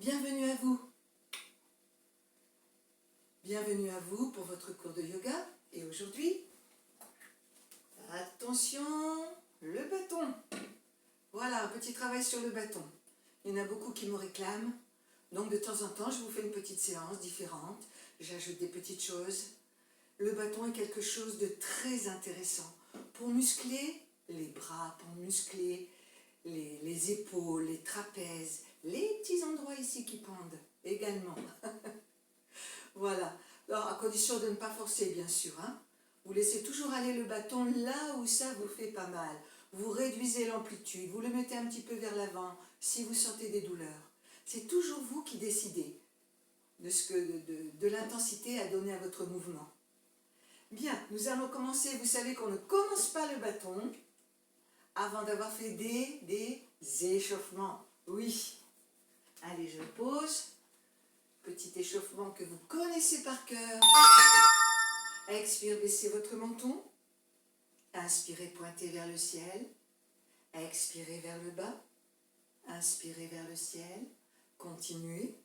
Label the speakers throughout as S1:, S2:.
S1: Bienvenue à vous. Bienvenue à vous pour votre cours de yoga. Et aujourd'hui, attention, le bâton. Voilà, un petit travail sur le bâton. Il y en a beaucoup qui me réclament. Donc de temps en temps, je vous fais une petite séance différente. J'ajoute des petites choses. Le bâton est quelque chose de très intéressant pour muscler les bras, pour muscler les épaules, les trapèzes, les petits endroits ici qui pendent également. Voilà. Alors, à condition de ne pas forcer, bien sûr. Vous laissez toujours aller le bâton là où ça vous fait pas mal. Vous réduisez l'amplitude, vous le mettez un petit peu vers l'avant si vous sentez des douleurs. C'est toujours vous qui décidez de l'intensité à donner à votre mouvement. Bien, nous allons commencer. Vous savez qu'on ne commence pas le bâton avant d'avoir fait des échauffements. Oui. Allez, je pose. Petit échauffement que vous connaissez par cœur. Expire, baissez votre menton. Inspirez, pointez vers le ciel. Expirez vers le bas. Inspirez vers le ciel. Continuez.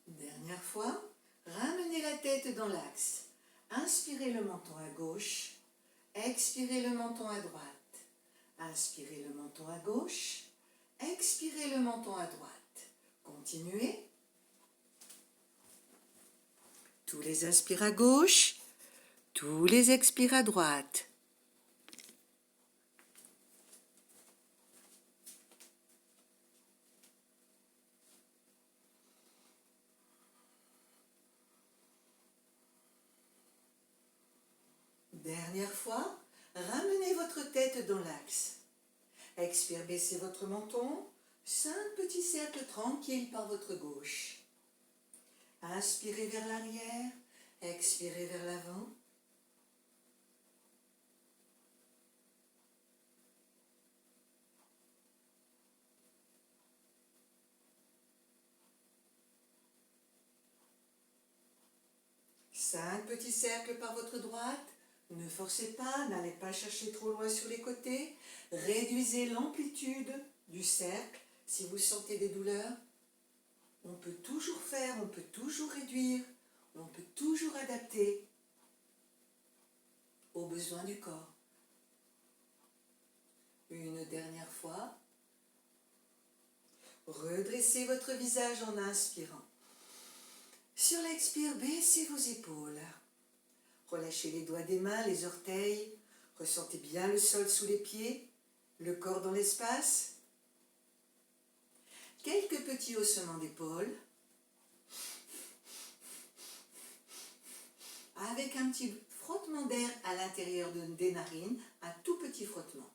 S1: Dernière fois, ramenez la tête dans l'axe. Inspirez le menton à gauche. Expirez le menton à droite. Inspirez le menton à gauche. Expirez le menton à droite. Continuez. Tous les inspires à gauche. Tous les expires à droite. Dernière fois, ramenez votre tête dans l'axe. Expire, baissez votre menton. 5 petits cercles tranquilles par votre gauche. Inspirez vers l'arrière. Expirez vers l'avant. Cinq petits cercles par votre droite. Ne forcez pas, n'allez pas chercher trop loin sur les côtés. Réduisez l'amplitude du cercle si vous sentez des douleurs. On peut toujours faire, on peut toujours réduire, on peut toujours adapter aux besoins du corps. Une dernière fois. Redressez votre visage en inspirant. Sur l'expire, baissez vos épaules. Relâchez les doigts des mains, les orteils. Ressentez bien le sol sous les pieds, le corps dans l'espace. Quelques petits haussements d'épaules. Avec un petit frottement d'air à l'intérieur des narines, un tout petit frottement.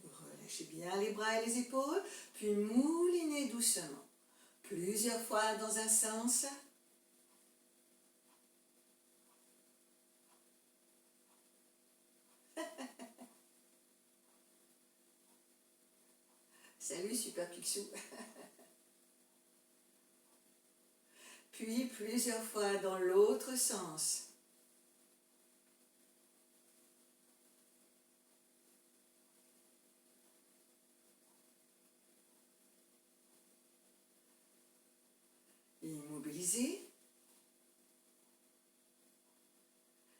S1: Relâchez bien les bras et les épaules, puis moulinez doucement. Plusieurs fois dans un sens. Salut Super Picsou. Puis plusieurs fois dans l'autre sens. Immobilisez.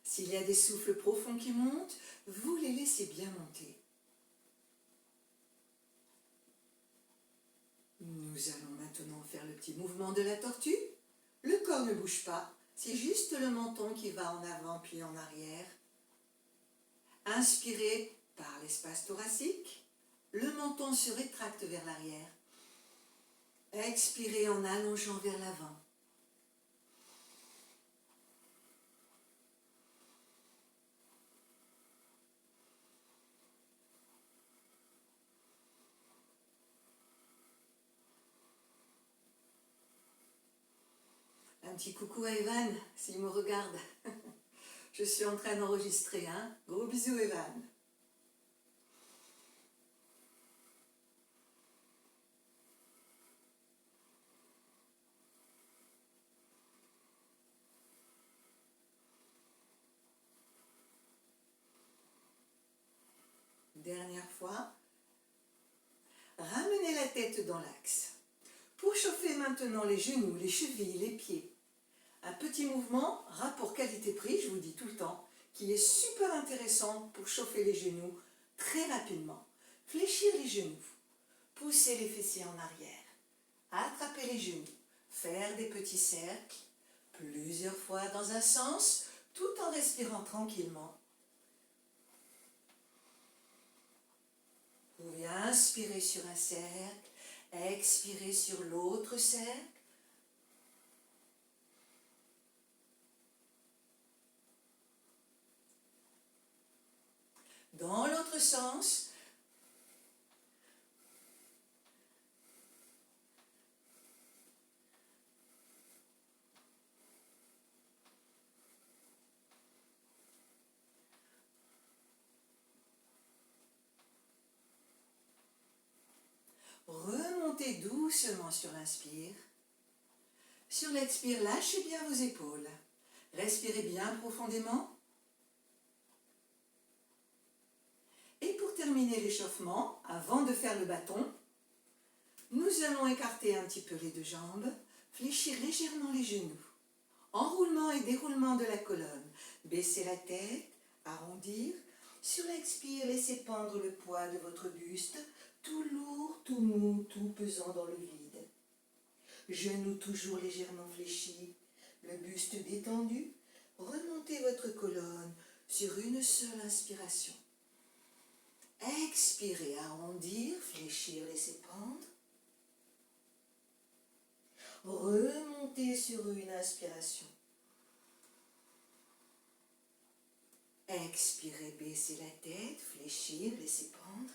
S1: S'il y a des souffles profonds qui montent, vous les laissez bien monter. Nous allons maintenant faire le petit mouvement de la tortue. Le corps ne bouge pas, c'est juste le menton qui va en avant puis en arrière. Inspirez par l'espace thoracique, le menton se rétracte vers l'arrière. Expirez en allongeant vers l'avant. Un petit coucou à Evan, s'il me regarde. Je suis en train d'enregistrer, hein. Gros bisous, Evan. Dernière fois. Ramenez la tête dans l'axe. Pour chauffer maintenant les genoux, les chevilles, les pieds. Un petit mouvement, rapport qualité-prix, je vous dis tout le temps, qui est super intéressant pour chauffer les genoux très rapidement. Fléchir les genoux, pousser les fessiers en arrière, attraper les genoux, faire des petits cercles, plusieurs fois dans un sens, tout en respirant tranquillement. Vous pouvez inspirer sur un cercle, expirer sur l'autre cercle. Dans l'autre sens, remontez doucement sur l'inspire. Sur l'expire, lâchez bien vos épaules. Respirez bien profondément. Et pour terminer l'échauffement, avant de faire le bâton, nous allons écarter un petit peu les deux jambes, fléchir légèrement les genoux. Enroulement et déroulement de la colonne. Baissez la tête, arrondir. Sur l'expire, laissez pendre le poids de votre buste, tout lourd, tout mou, tout pesant dans le vide. Genoux toujours légèrement fléchis, le buste détendu. Remontez votre colonne sur une seule inspiration. Expirez, arrondir, fléchir, laissez pendre. Remontez sur une inspiration. Expirez, baissez la tête, fléchir, laissez pendre.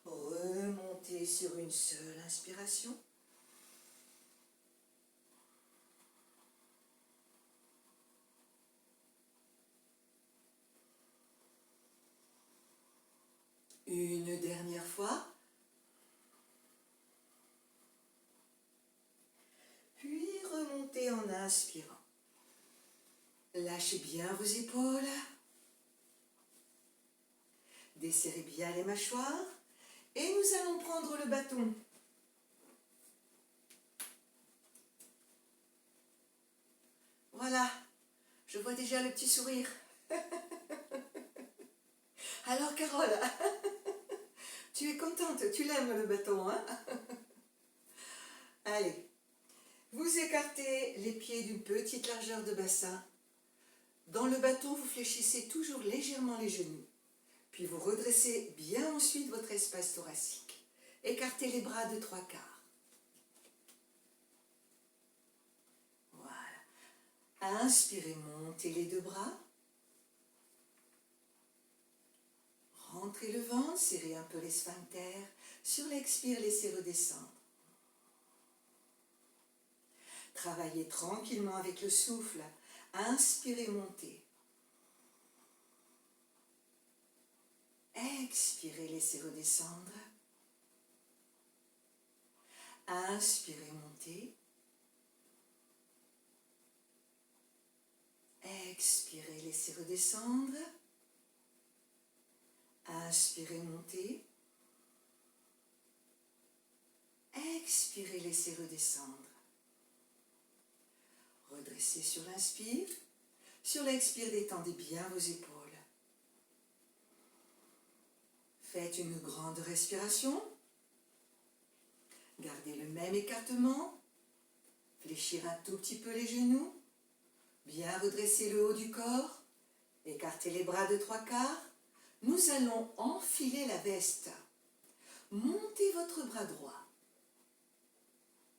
S1: Remontez sur une seule inspiration. Une dernière fois. Puis remontez en inspirant. Lâchez bien vos épaules. Desserrez bien les mâchoires. Et nous allons prendre le bâton. Voilà, je vois déjà le petit sourire. Alors Carole, tu es contente, tu l'aimes le bâton, hein? Allez, vous écartez les pieds d'une petite largeur de bassin. Dans le bâton, vous fléchissez toujours légèrement les genoux. Puis vous redressez bien ensuite votre espace thoracique. Écartez les bras de 3/4. Voilà. Inspirez, montez les deux bras. Rentrez le ventre, serrez un peu les sphincters. Sur l'expire, laissez redescendre. Travaillez tranquillement avec le souffle. Inspirez, montez. Expirez, laissez redescendre. Inspirez, montez. Expirez, laissez redescendre. Inspirez, montez. Expirez, laissez redescendre. Redressez sur l'inspire. Sur l'expire, détendez bien vos épaules. Faites une grande respiration. Gardez le même écartement. Fléchir un tout petit peu les genoux. Bien redresser le haut du corps. Écartez les bras de 3/4. Nous allons enfiler la veste. Montez votre bras droit.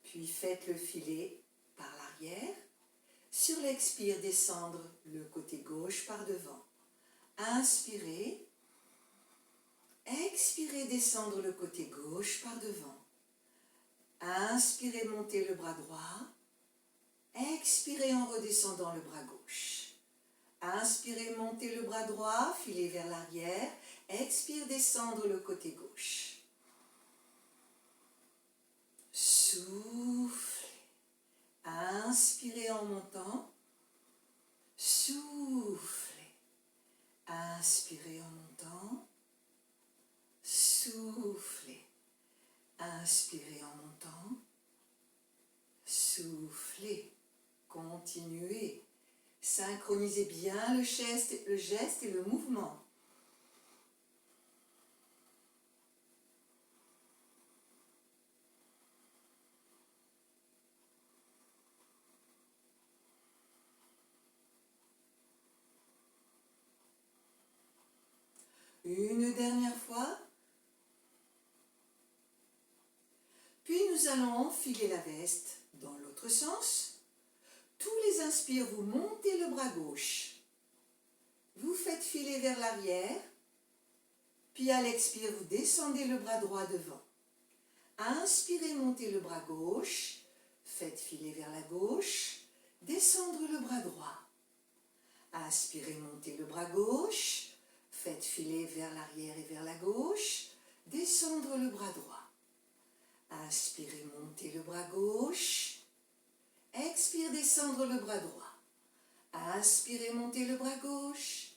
S1: Puis faites le filet par l'arrière. Sur l'expire, descendre le côté gauche par devant. Inspirez. Expirez, descendre le côté gauche par devant. Inspirez, montez le bras droit. Expirez en redescendant le bras gauche. Inspirez, montez le bras droit, filez vers l'arrière. Expire, descendre le côté gauche. Soufflez. Inspirez en montant. Soufflez. Inspirez en montant. Soufflez. Inspirez en montant. Soufflez. Continuez. Synchronisez bien le geste et le mouvement. Une dernière fois. Puis nous allons enfiler la veste dans l'autre sens. Tous les inspires, vous montez le bras gauche. Vous faites filer vers l'arrière. Puis à l'expire, vous descendez le bras droit devant. Inspirez, montez le bras gauche. Faites filer vers la gauche. Descendre le bras droit. Inspirez, montez le bras gauche. Faites filer vers l'arrière et vers la gauche. Descendre le bras droit. Inspirez, montez le bras gauche. Expire, descendre le bras droit. Inspirez, montez le bras gauche.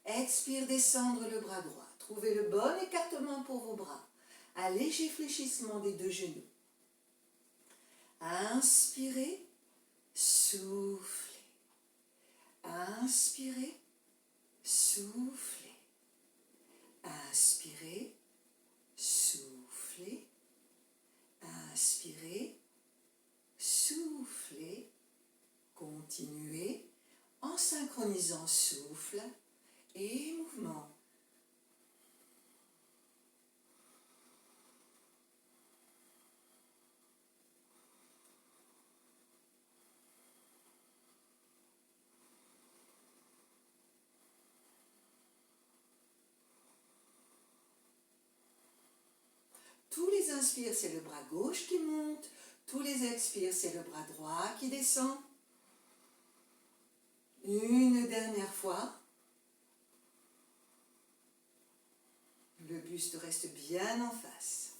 S1: Expire, descendre le bras droit. Trouvez le bon écartement pour vos bras. Un léger fléchissement des deux genoux. Inspirez, soufflez. Inspirez, soufflez. Inspirez, soufflez. Inspirez, soufflez. Continuez en synchronisant souffle et mouvement. Tous les inspires, c'est le bras gauche qui monte. Tous les expires, c'est le bras droit qui descend. Une dernière fois. Le buste reste bien en face.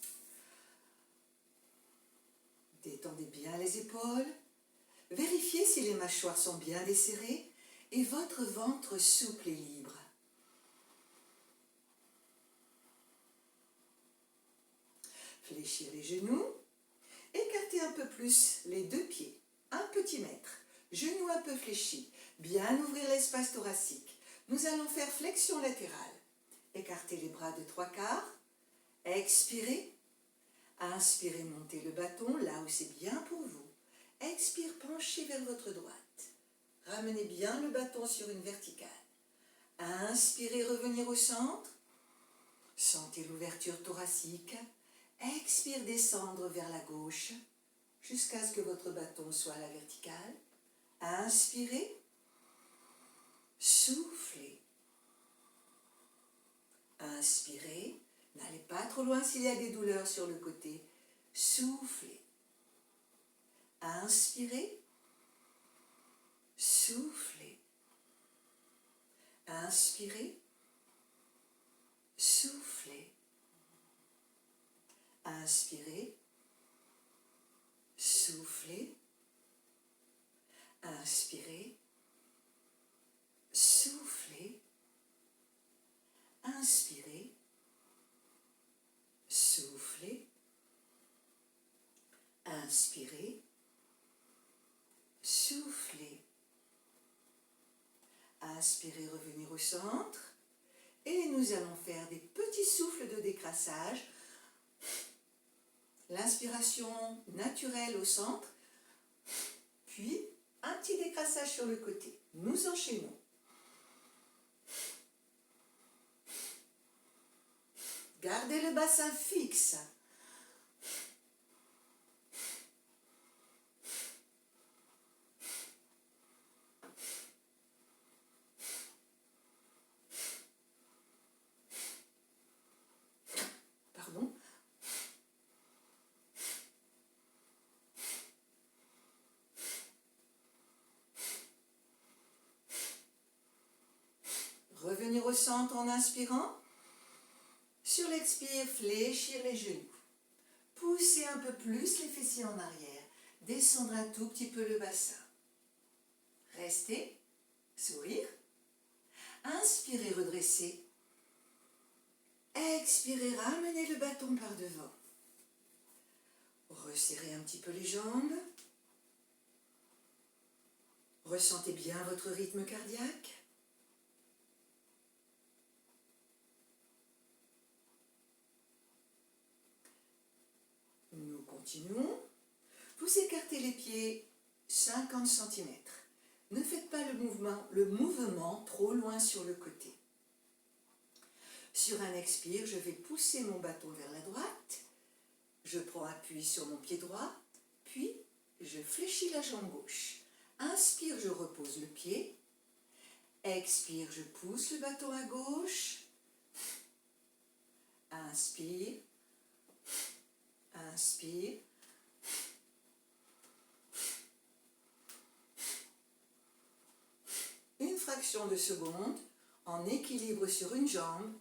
S1: Détendez bien les épaules. Vérifiez si les mâchoires sont bien desserrées et votre ventre souple et libre. Fléchir les genoux. Écartez un peu plus les deux pieds. 1 petit mètre. Genoux un peu fléchis. Bien ouvrir l'espace thoracique. Nous allons faire flexion latérale. Écartez les bras de 3/4. Expirez. Inspirez, montez le bâton là où c'est bien pour vous. Expire, penchez vers votre droite. Ramenez bien le bâton sur une verticale. Inspirez, revenir au centre. Sentez l'ouverture thoracique. Expire, descendre vers la gauche jusqu'à ce que votre bâton soit à la verticale. Inspirez. Soufflez. Inspirez. N'allez pas trop loin s'il y a des douleurs sur le côté. Soufflez. Inspirez. Soufflez. Inspirez. Soufflez. Inspirez. Soufflez. Inspirez. Soufflez. Inspirez. Soufflez. Inspirez. Soufflez. Inspirez, revenir au centre. Et nous allons faire des petits souffles de décrassage. L'inspiration naturelle au centre. Puis, un petit décrassage sur le côté. Nous enchaînons. Gardez le bassin fixe. Pardon. au centre en inspirant. Sur l'expire, fléchir les genoux. Poussez un peu plus les fessiers en arrière. Descendre un tout petit peu le bassin. Restez. Sourire. Inspirez, redressez. Expirez, ramenez le bâton par devant. Resserrez un petit peu les jambes. Ressentez bien votre rythme cardiaque. Nous continuons. Vous écartez les pieds 50 cm. Ne faites pas le mouvement trop loin sur le côté. Sur un expire, je vais pousser mon bâton vers la droite. Je prends appui sur mon pied droit, puis je fléchis la jambe gauche. Inspire, je repose le pied. Expire, je pousse le bâton à gauche. Inspire. Inspire. Une fraction de seconde en équilibre sur une jambe.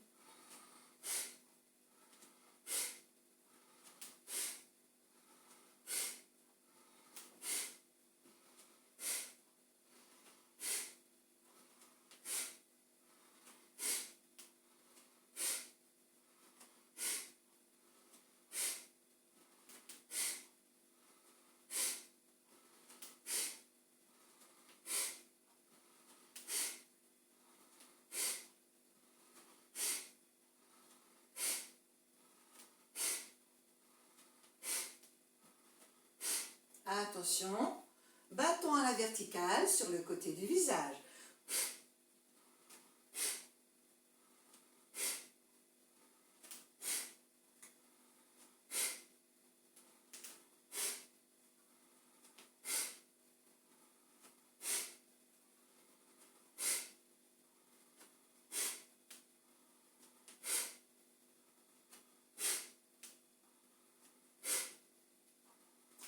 S1: Attention, bâton à la verticale sur le côté du visage.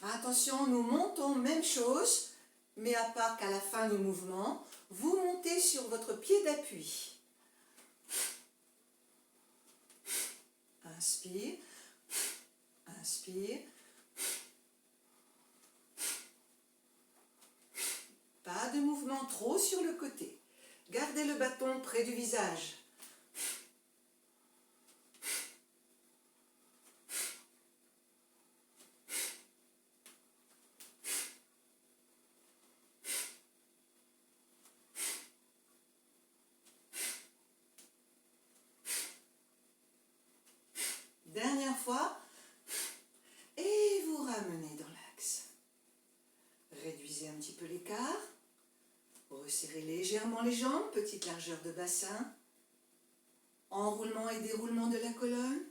S1: Attention, nous montons, même chose, mais à part qu'à la fin du mouvement, vous montez sur votre pied d'appui. Inspire, inspire. Pas de mouvement trop sur le côté. Gardez le bâton près du visage. Dernière fois. Et vous ramenez dans l'axe. Réduisez un petit peu l'écart. Resserrez légèrement les jambes, petite largeur de bassin. Enroulement et déroulement de la colonne.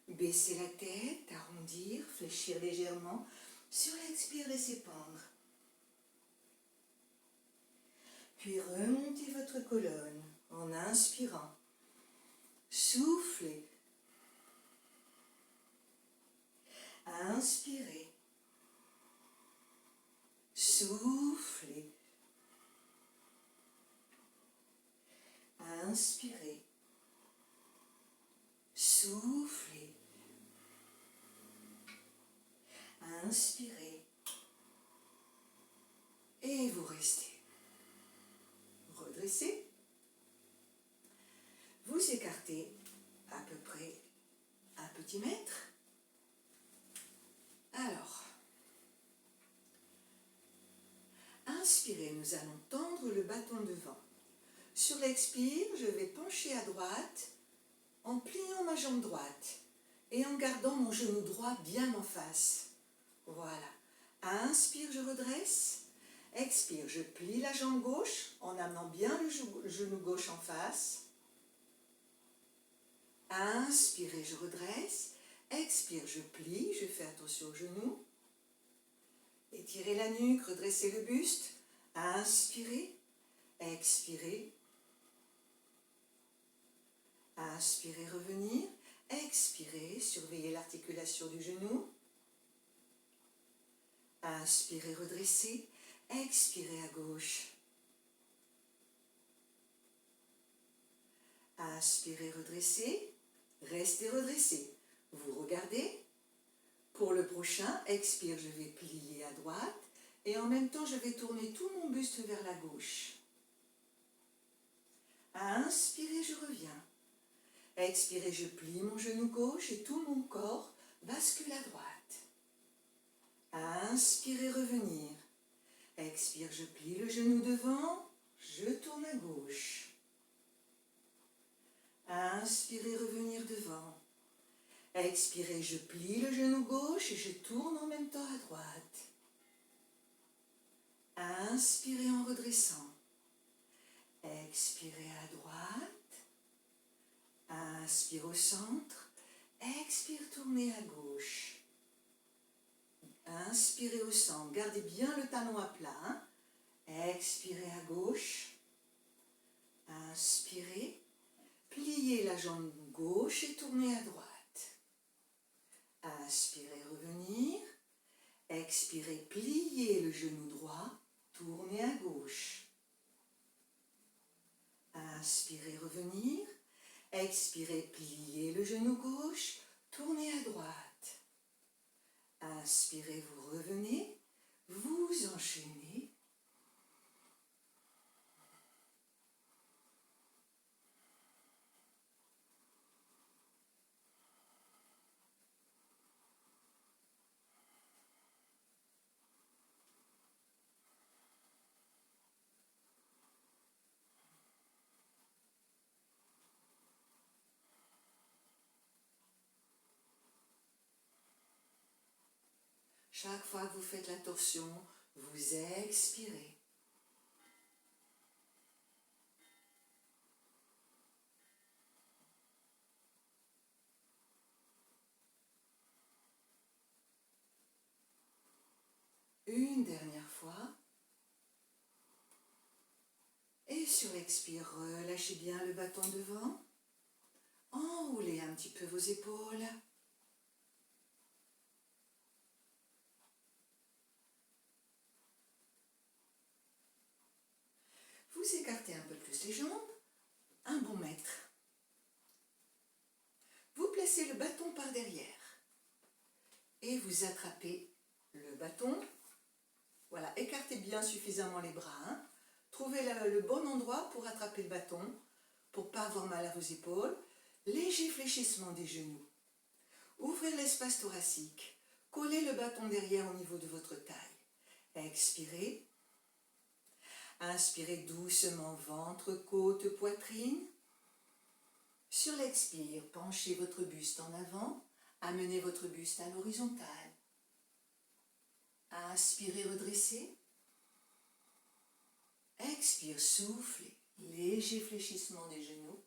S1: Baissez la tête, arrondir, fléchir légèrement. Sur l'expire, laissez pendre. Puis remontez votre colonne en inspirant. Soufflez. Inspirez. Soufflez. Inspirez. Soufflez. Inspirez. Et vous restez. Redressez. Vous écartez à peu près 1 petit mètre. Alors, inspirez, nous allons tendre le bâton devant. Sur l'expire, je vais pencher à droite en pliant ma jambe droite et en gardant mon genou droit bien en face. Voilà. Inspire, je redresse. Expire, je plie la jambe gauche en amenant bien le genou gauche en face. Inspirez, je redresse. Expire, je plie, je fais attention aux genoux. Étirez la nuque, redressez le buste. Inspirez, expirez. Inspirez, revenir. Expirez, surveillez l'articulation du genou. Inspirez, redressez. Expirez à gauche. Inspirez, redressez. Restez redressé. Vous regardez. Pour le prochain, expire, je vais plier à droite. Et en même temps, je vais tourner tout mon buste vers la gauche. Inspirez, je reviens. Expirez, je plie mon genou gauche et tout mon corps bascule à droite. Inspirez, revenir. Expire, je plie le genou devant, je tourne à gauche. Inspirez, revenir devant. Expirez, je plie le genou gauche et je tourne en même temps à droite. Inspirez en redressant. Expirez à droite. Inspire au centre. Expire, tournez à gauche. Inspirez au centre. Gardez bien le talon à plat. Hein? Expirez à gauche. Inspirez. Pliez la jambe gauche et tournez à droite. Inspirez, revenir. Expirez, pliez le genou droit. Tournez à gauche. Inspirez, revenir. Expirez, pliez le genou gauche. Tournez à droite. Inspirez, vous revenez. Vous enchaînez. Chaque fois que vous faites la torsion, vous expirez. Une dernière fois. Et sur l'expire, relâchez bien le bâton devant. Enroulez un petit peu vos épaules. Vous écartez un peu plus les jambes. Un bon mètre. Vous placez le bâton par derrière. Et vous attrapez le bâton. Voilà, écartez bien suffisamment les bras. Hein. Trouvez le bon endroit pour attraper le bâton, pour ne pas avoir mal à vos épaules. Léger fléchissement des genoux. Ouvrez l'espace thoracique. Collez le bâton derrière au niveau de votre taille. Expirez. Inspirez doucement, ventre, côte, poitrine. Sur l'expire, penchez votre buste en avant. Amenez votre buste à l'horizontale. Inspirez, redressez. Expire, soufflez. Léger fléchissement des genoux.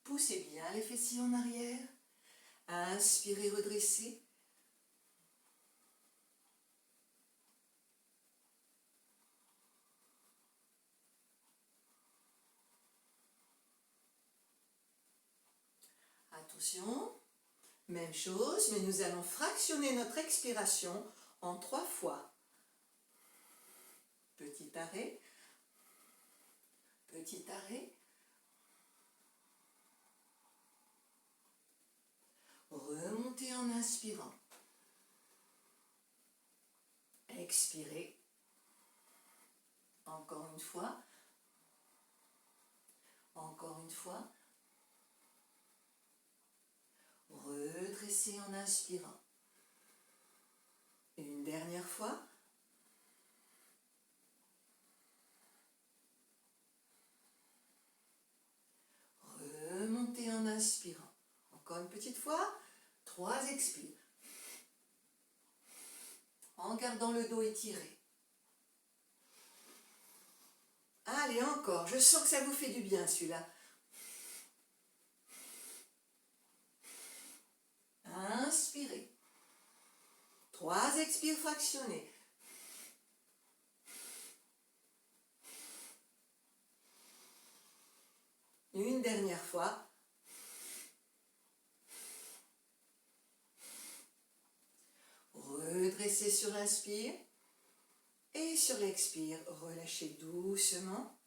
S1: Poussez bien les fessiers en arrière. Inspirez, redressez. Attention, même chose, mais nous allons fractionner notre expiration en 3 fois. Petit arrêt, petit arrêt. Remontez en inspirant. Expirez. Encore une fois. Encore une fois. Redressez en inspirant. Une dernière fois. Remontez en inspirant. Encore une petite fois. 3 expires. En gardant le dos étiré. Allez, encore. Je sens que ça vous fait du bien, celui-là. Inspirez. 3 expires fractionnés. Une dernière fois. Redressez sur l'inspire. Et sur l'expire, relâchez doucement.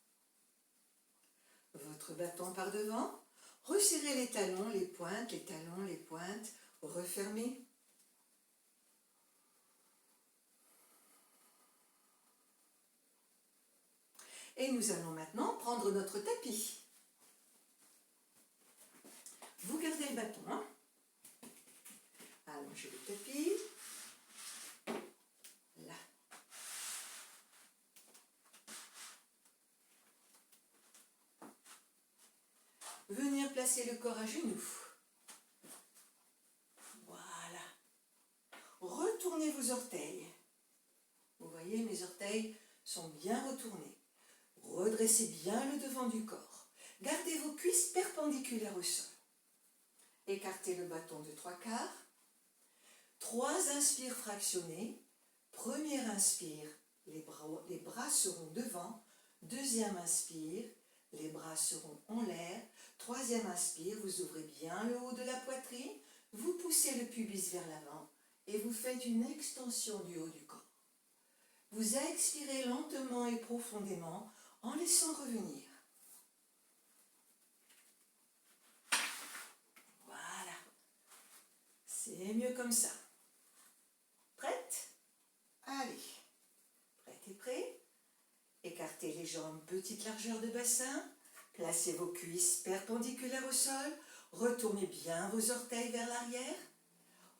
S1: votre bâton par devant. Resserrez les talons, les pointes, les talons, les pointes. Refermez. Et nous allons maintenant prendre notre tapis. Vous gardez le bâton, hein? Allongez le tapis. Là. Venir placer le corps à genoux. Voilà. Retournez vos orteils. Vous voyez, mes orteils sont bien retournés. Redressez bien le devant du corps. Gardez vos cuisses perpendiculaires au sol. Écartez le bâton de 3/4. 3 inspires fractionnés. Première inspire, les bras seront devant. Deuxième inspire, les bras seront en l'air. Troisième inspire, vous ouvrez bien le haut de la poitrine. Vous poussez le pubis vers l'avant et vous faites une extension du haut du corps. Vous expirez lentement et profondément en laissant revenir. Voilà. C'est mieux comme ça. Prête? Allez. Prête et prêt? Écartez les jambes, petite largeur de bassin. Placez vos cuisses perpendiculaires au sol. Retournez bien vos orteils vers l'arrière.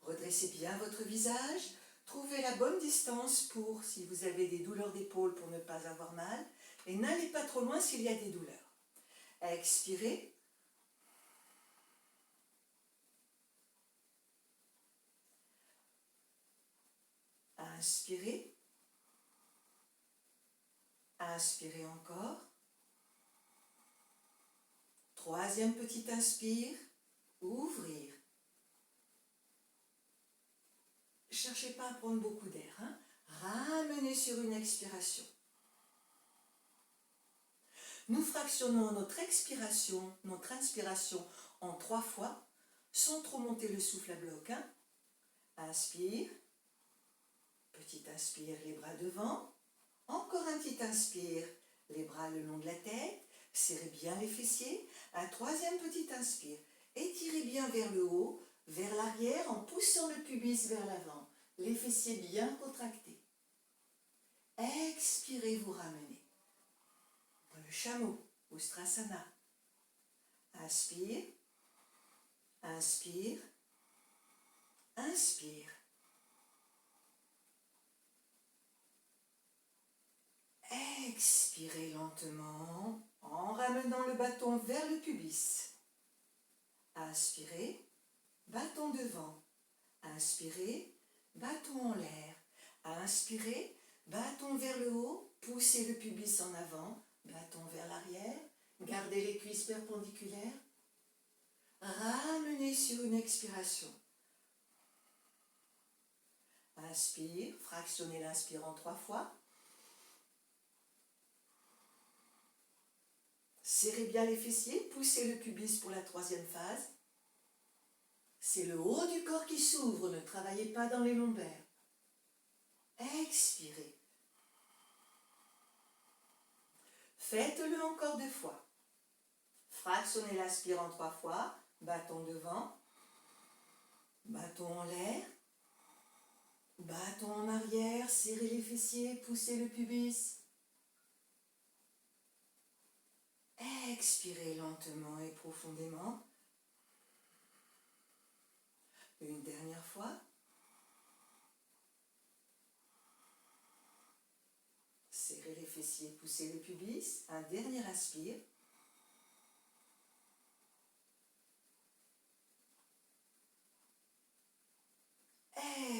S1: Redressez bien votre visage. Trouvez la bonne distance pour, si vous avez des douleurs d'épaule, pour ne pas avoir mal. Et n'allez pas trop loin s'il y a des douleurs. Expirez. Inspirez. Inspirez encore. Troisième petite inspire. Ouvrir. Ne cherchez pas à prendre beaucoup d'air. Hein? Ramenez sur une expiration. Nous fractionnons notre expiration, notre inspiration en 3 fois, sans trop monter le souffle à bloc. Hein? Inspire. Petit inspire, les bras devant. Encore un petit inspire, les bras le long de la tête. Serrez bien les fessiers. Un troisième petit inspire. Étirez bien vers le haut, vers l'arrière en poussant le pubis vers l'avant. Les fessiers bien contractés. Expirez, vous ramenez. Le chameau, Ustrasana. Inspire. Inspire. Inspire. Expirez lentement en ramenant le bâton vers le pubis. Inspirez, bâton devant. Inspirez, bâton en l'air. Inspirez, bâton vers le haut. Poussez le pubis en avant, bâton vers l'arrière. Gardez les cuisses perpendiculaires. Ramenez sur une expiration. Inspire, fractionnez l'inspire en 3 fois. Serrez bien les fessiers, poussez le pubis pour la 3e phase. C'est le haut du corps qui s'ouvre, ne travaillez pas dans les lombaires. Expirez. Faites-le encore 2 fois. Fractionnez l'inspire en 3 fois. Bâton devant. Bâton en l'air. Bâton en arrière. Serrez les fessiers, poussez le pubis. Expirez lentement et profondément. Une dernière fois. Serrez les fessiers, poussez le pubis. Un dernier inspire.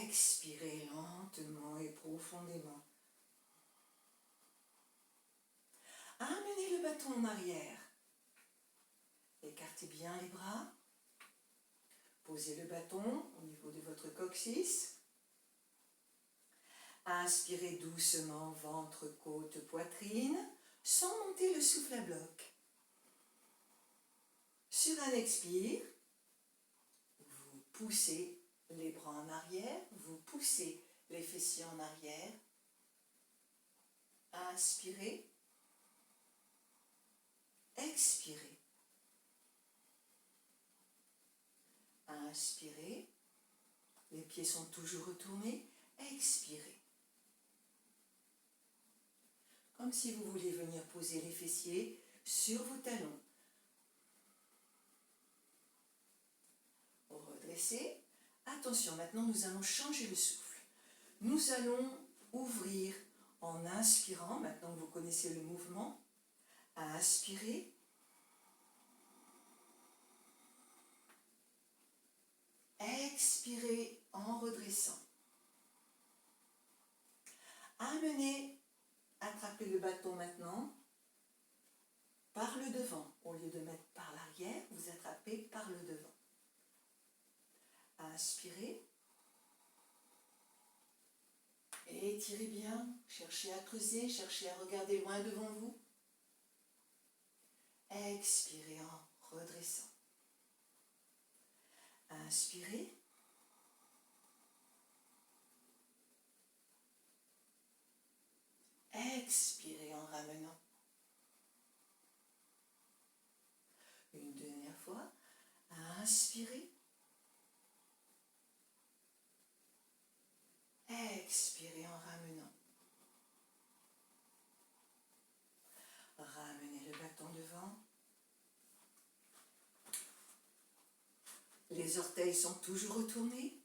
S1: Expirez lentement et profondément. Amenez le bâton en arrière. Écartez bien les bras. Posez le bâton au niveau de votre coccyx. Inspirez doucement, ventre, côte, poitrine, sans monter le souffle à bloc. Sur un expire, vous poussez les bras en arrière, vous poussez les fessiers en arrière. Inspirez. expirez. Inspirez. Les pieds sont toujours retournés. Expirez. Comme si vous vouliez venir poser les fessiers sur vos talons. Redressez. Attention, maintenant nous allons changer le souffle. Nous allons ouvrir en inspirant, maintenant que vous connaissez le mouvement. Inspirez. Expirez en redressant. Amenez, attrapez le bâton maintenant par le devant. Au lieu de mettre par l'arrière, vous attrapez par le devant. Inspirez. Étirez bien. Cherchez à creuser, cherchez à regarder loin devant vous. Expirez en redressant. Inspirez. Expirez en ramenant. Une dernière fois. Inspirez. Expirez en ramenant. Ramenez le bâton devant. Les orteils sont toujours retournés.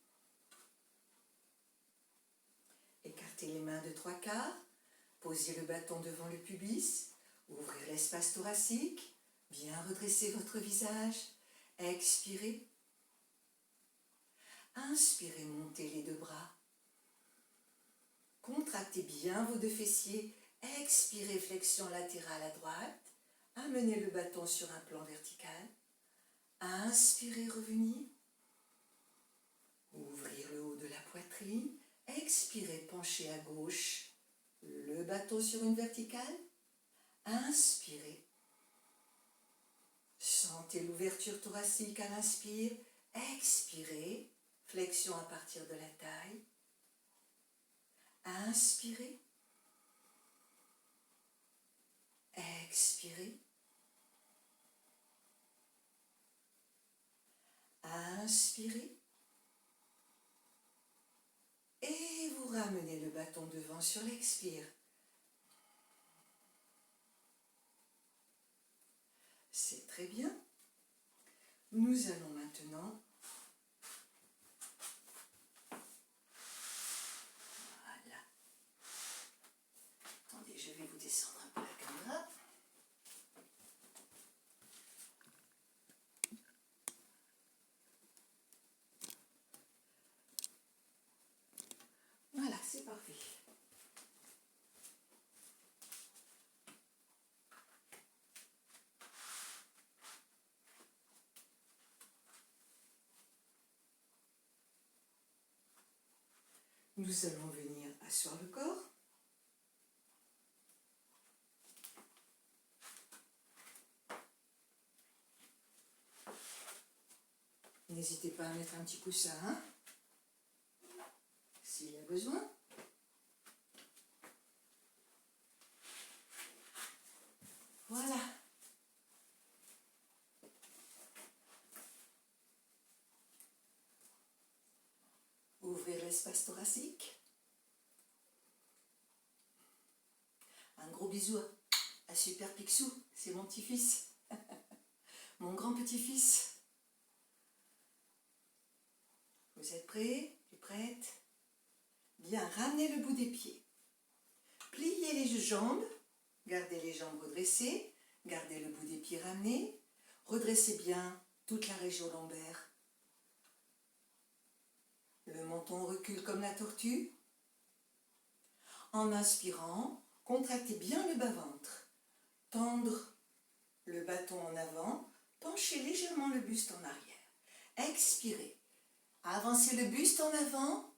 S1: Écartez les mains de 3/4. Posez le bâton devant le pubis. Ouvrez l'espace thoracique. Bien redressez votre visage. Expirez. Inspirez, montez les 2 bras. Contractez bien vos 2 fessiers. Expirez, flexion latérale à droite. Amenez le bâton sur un plan vertical. Inspirez, revenir. Ouvrir le haut de la poitrine. Expirez, pencher à gauche. Le bâton sur une verticale. Inspirez. Sentez l'ouverture thoracique à l'inspire. Expirez. Flexion à partir de la taille. Inspirez. Expirez. Inspirez. Et vous ramenez le bâton devant sur l'expire. C'est très bien. Nous allons maintenant voilà. Attendez, je vais vous descendre un peu la caméra. Voilà, c'est parfait. Nous allons venir asseoir le corps. N'hésitez pas à mettre un petit coussin, hein, s'il y a besoin. Voilà. Ouvrez l'espace thoracique. Un gros bisou à Super Picsou, c'est mon petit-fils. Mon grand petit-fils. Vous êtes prêts? Tu es prête? Bien, ramenez le bout des pieds. Pliez les jambes. Gardez les jambes redressées. Gardez le bout des pieds ramené. Redressez bien toute la région lombaire. Le menton recule comme la tortue. En inspirant, contractez bien le bas-ventre. Tendre le bâton en avant. Penchez légèrement le buste en arrière. Expirez. Avancez le buste en avant.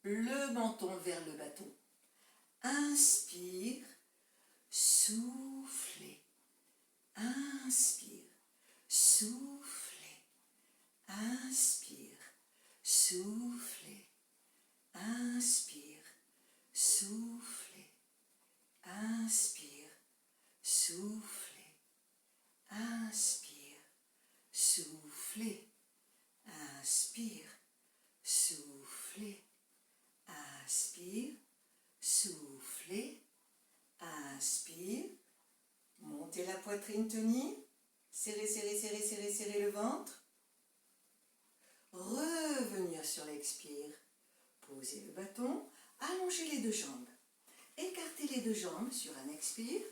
S1: Le menton vers le bâton. Inspire. Soufflez. Inspire. Soufflez. Inspire. Soufflez. Inspire. Soufflez. Inspire. Soufflez. poitrine tenue. Serrez, serrez, serrez, serrez, serrez le ventre. Revenir sur l'expire. Posez le bâton. Allongez les deux jambes. Écartez les deux jambes sur un expire.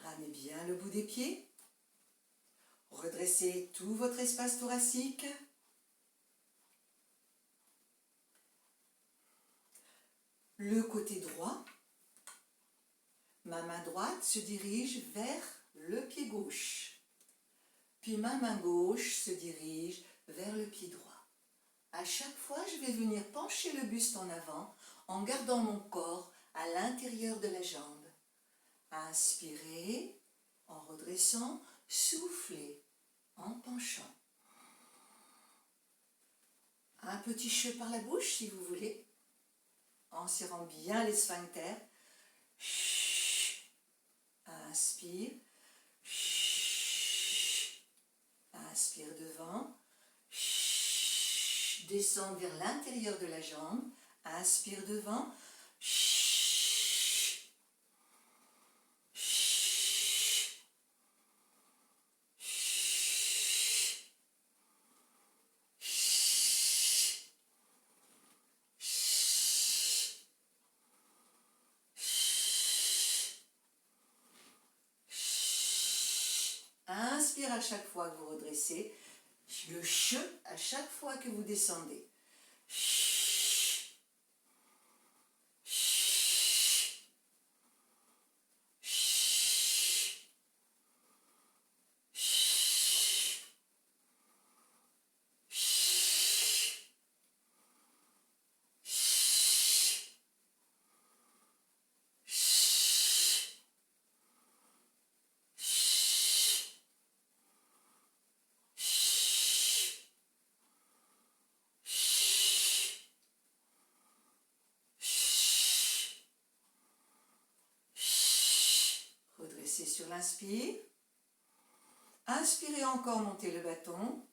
S1: Ramenez bien le bout des pieds. Redressez tout votre espace thoracique. Le côté droit. Ma main droite se dirige vers le pied gauche. Puis ma main gauche se dirige vers le pied droit. À chaque fois, je vais venir pencher le buste en avant en gardant mon corps à l'intérieur de la jambe. Inspirez en redressant, soufflez en penchant. Un petit cheveu par la bouche si vous voulez, en serrant bien les sphincters. Inspire. Inspire devant. Descendre vers l'intérieur de la jambe. Inspire devant. Inspire à chaque fois que vous redressez. Le che à chaque fois que vous descendez. Redressez sur l'inspire. Inspirez encore, montez le bâton.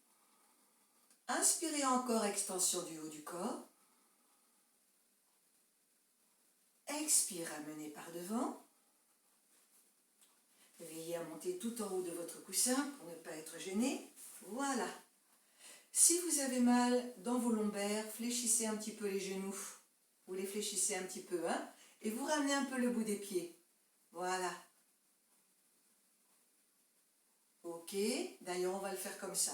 S1: Inspirez encore, extension du haut du corps. Expire, ramenez par devant. Veillez à monter tout en haut de votre coussin pour ne pas être gêné. Voilà. Si vous avez mal dans vos lombaires, fléchissez un petit peu les genoux. Vous les fléchissez un petit peu, hein, et vous ramenez un peu le bout des pieds. Voilà. Ok, d'ailleurs on va le faire comme ça.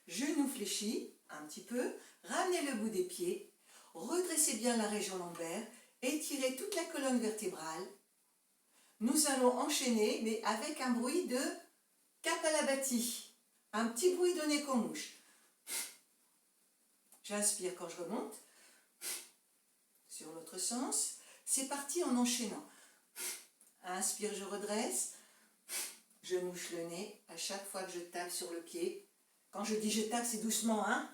S1: Genoux fléchis un petit peu, ramenez le bout des pieds, redressez bien la région lombaire, étirez toute la colonne vertébrale. Nous allons enchaîner, mais avec un bruit de Kapalabhati, un petit bruit de nez qu'on mouche. J'inspire quand je remonte, sur l'autre sens. C'est parti en enchaînant. Inspire, je redresse. Je mouche le nez à chaque fois que je tape sur le pied. Quand je dis je tape, c'est doucement, hein?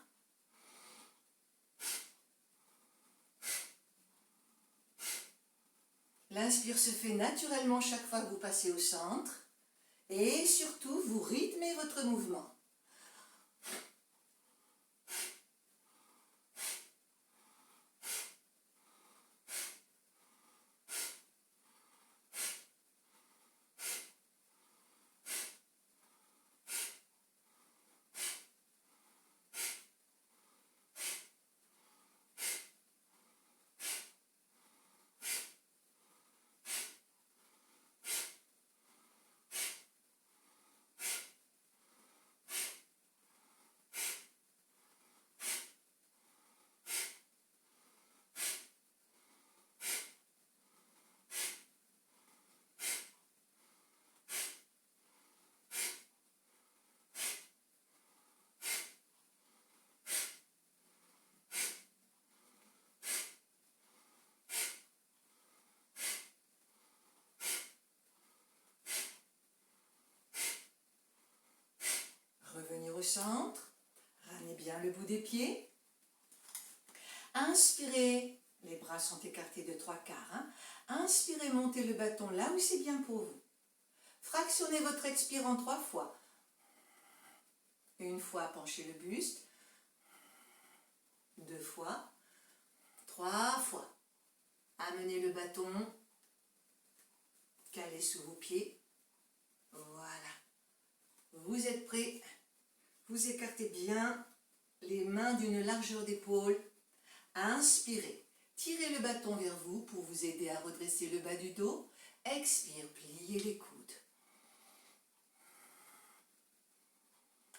S1: L'inspire se fait naturellement chaque fois que vous passez au centre. Et surtout, vous rythmez votre mouvement. Revenir au centre, ramenez bien le bout des pieds. Inspirez, les bras sont écartés de 3/4. Hein. Inspirez, montez le bâton là où c'est bien pour vous. Fractionnez votre expire en 3 fois. Une fois, penchez le buste. 2 fois. 3 fois. Amenez le bâton. Calez sous vos pieds. Voilà. Vous êtes prêts? Vous écartez bien les mains d'une largeur d'épaule. Inspirez. Tirez le bâton vers vous pour vous aider à redresser le bas du dos. Expire, pliez les coudes.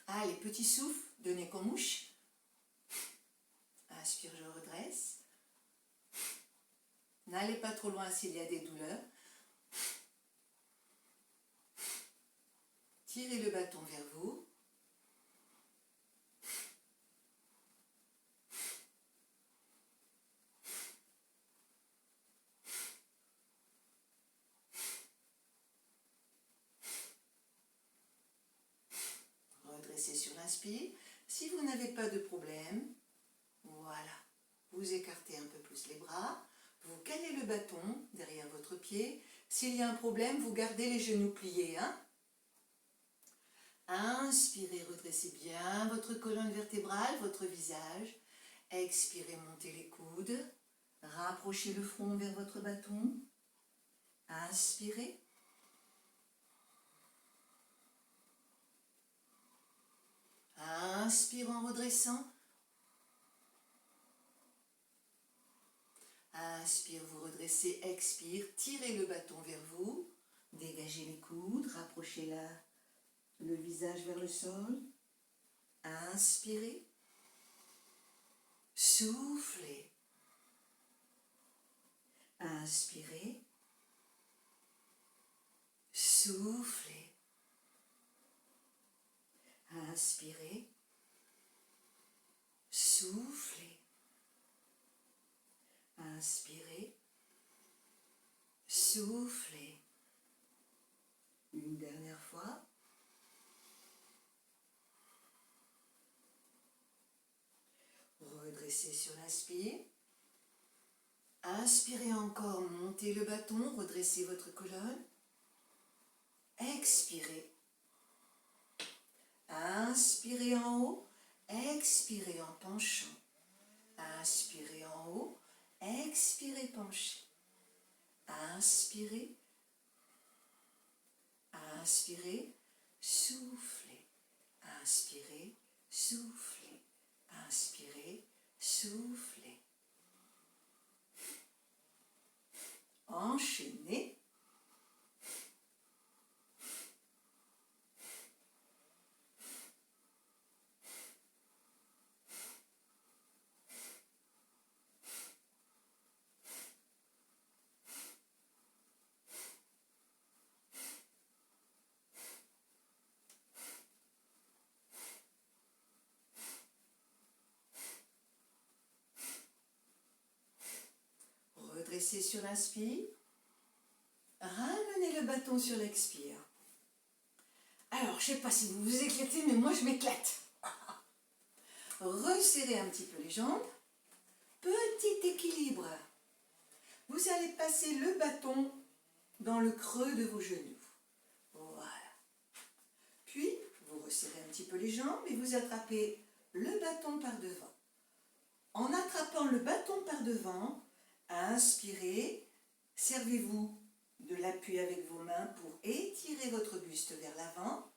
S1: Allez, petit souffle, de nez qu'on mouche. Inspire, je redresse. N'allez pas trop loin s'il y a des douleurs. Tirez le bâton vers vous. Redressez sur l'inspire. Si vous n'avez pas de problème, voilà, vous écartez un peu plus les bras. Vous calez le bâton derrière votre pied. S'il y a un problème, vous gardez les genoux pliés. Inspirez, redressez bien votre colonne vertébrale, votre visage. Expirez, montez les coudes. Rapprochez le front vers votre bâton. Inspirez. Inspire en redressant. Inspire, vous redressez, expire, tirez le bâton vers vous, dégagez les coudes, rapprochez le visage vers le sol. Inspirez. Soufflez. Inspirez. Soufflez. Inspirez. Soufflez. Inspirez. Soufflez. Une dernière fois. Redressez sur l'inspire. Inspirez encore, montez le bâton, redressez votre colonne. Expirez. Inspirez en haut, expirez en penchant. Inspirez en haut, expirez penché. Inspirez. Inspirez, soufflez. Inspirez, soufflez. Inspirez, soufflez. Enchaînez. Redressez sur l'inspire. Ramenez le bâton sur l'expire. Alors, je ne sais pas si vous vous éclatez, mais moi je m'éclate. Resserrez un petit peu les jambes. Petit équilibre. Vous allez passer le bâton dans le creux de vos genoux. Voilà. Puis, vous resserrez un petit peu les jambes et vous attrapez le bâton par devant. En attrapant le bâton par devant, inspirez, servez-vous de l'appui avec vos mains pour étirer votre buste vers l'avant.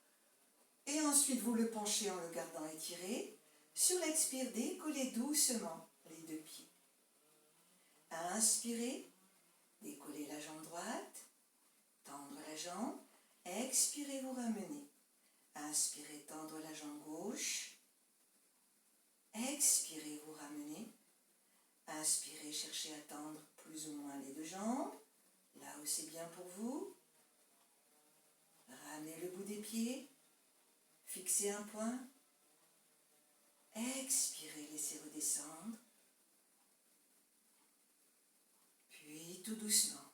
S1: Et ensuite, vous le penchez en le gardant étiré. Sur l'expire, décollez doucement les deux pieds. Inspirez, décollez la jambe droite, tendre la jambe. Expirez, vous ramenez. Inspirez, tendre la jambe gauche. Expirez, vous ramenez. Inspirez, cherchez à tendre plus ou moins les deux jambes. Là où c'est bien pour vous. Ramenez le bout des pieds. Fixez un point. Expirez, laissez redescendre. Puis tout doucement.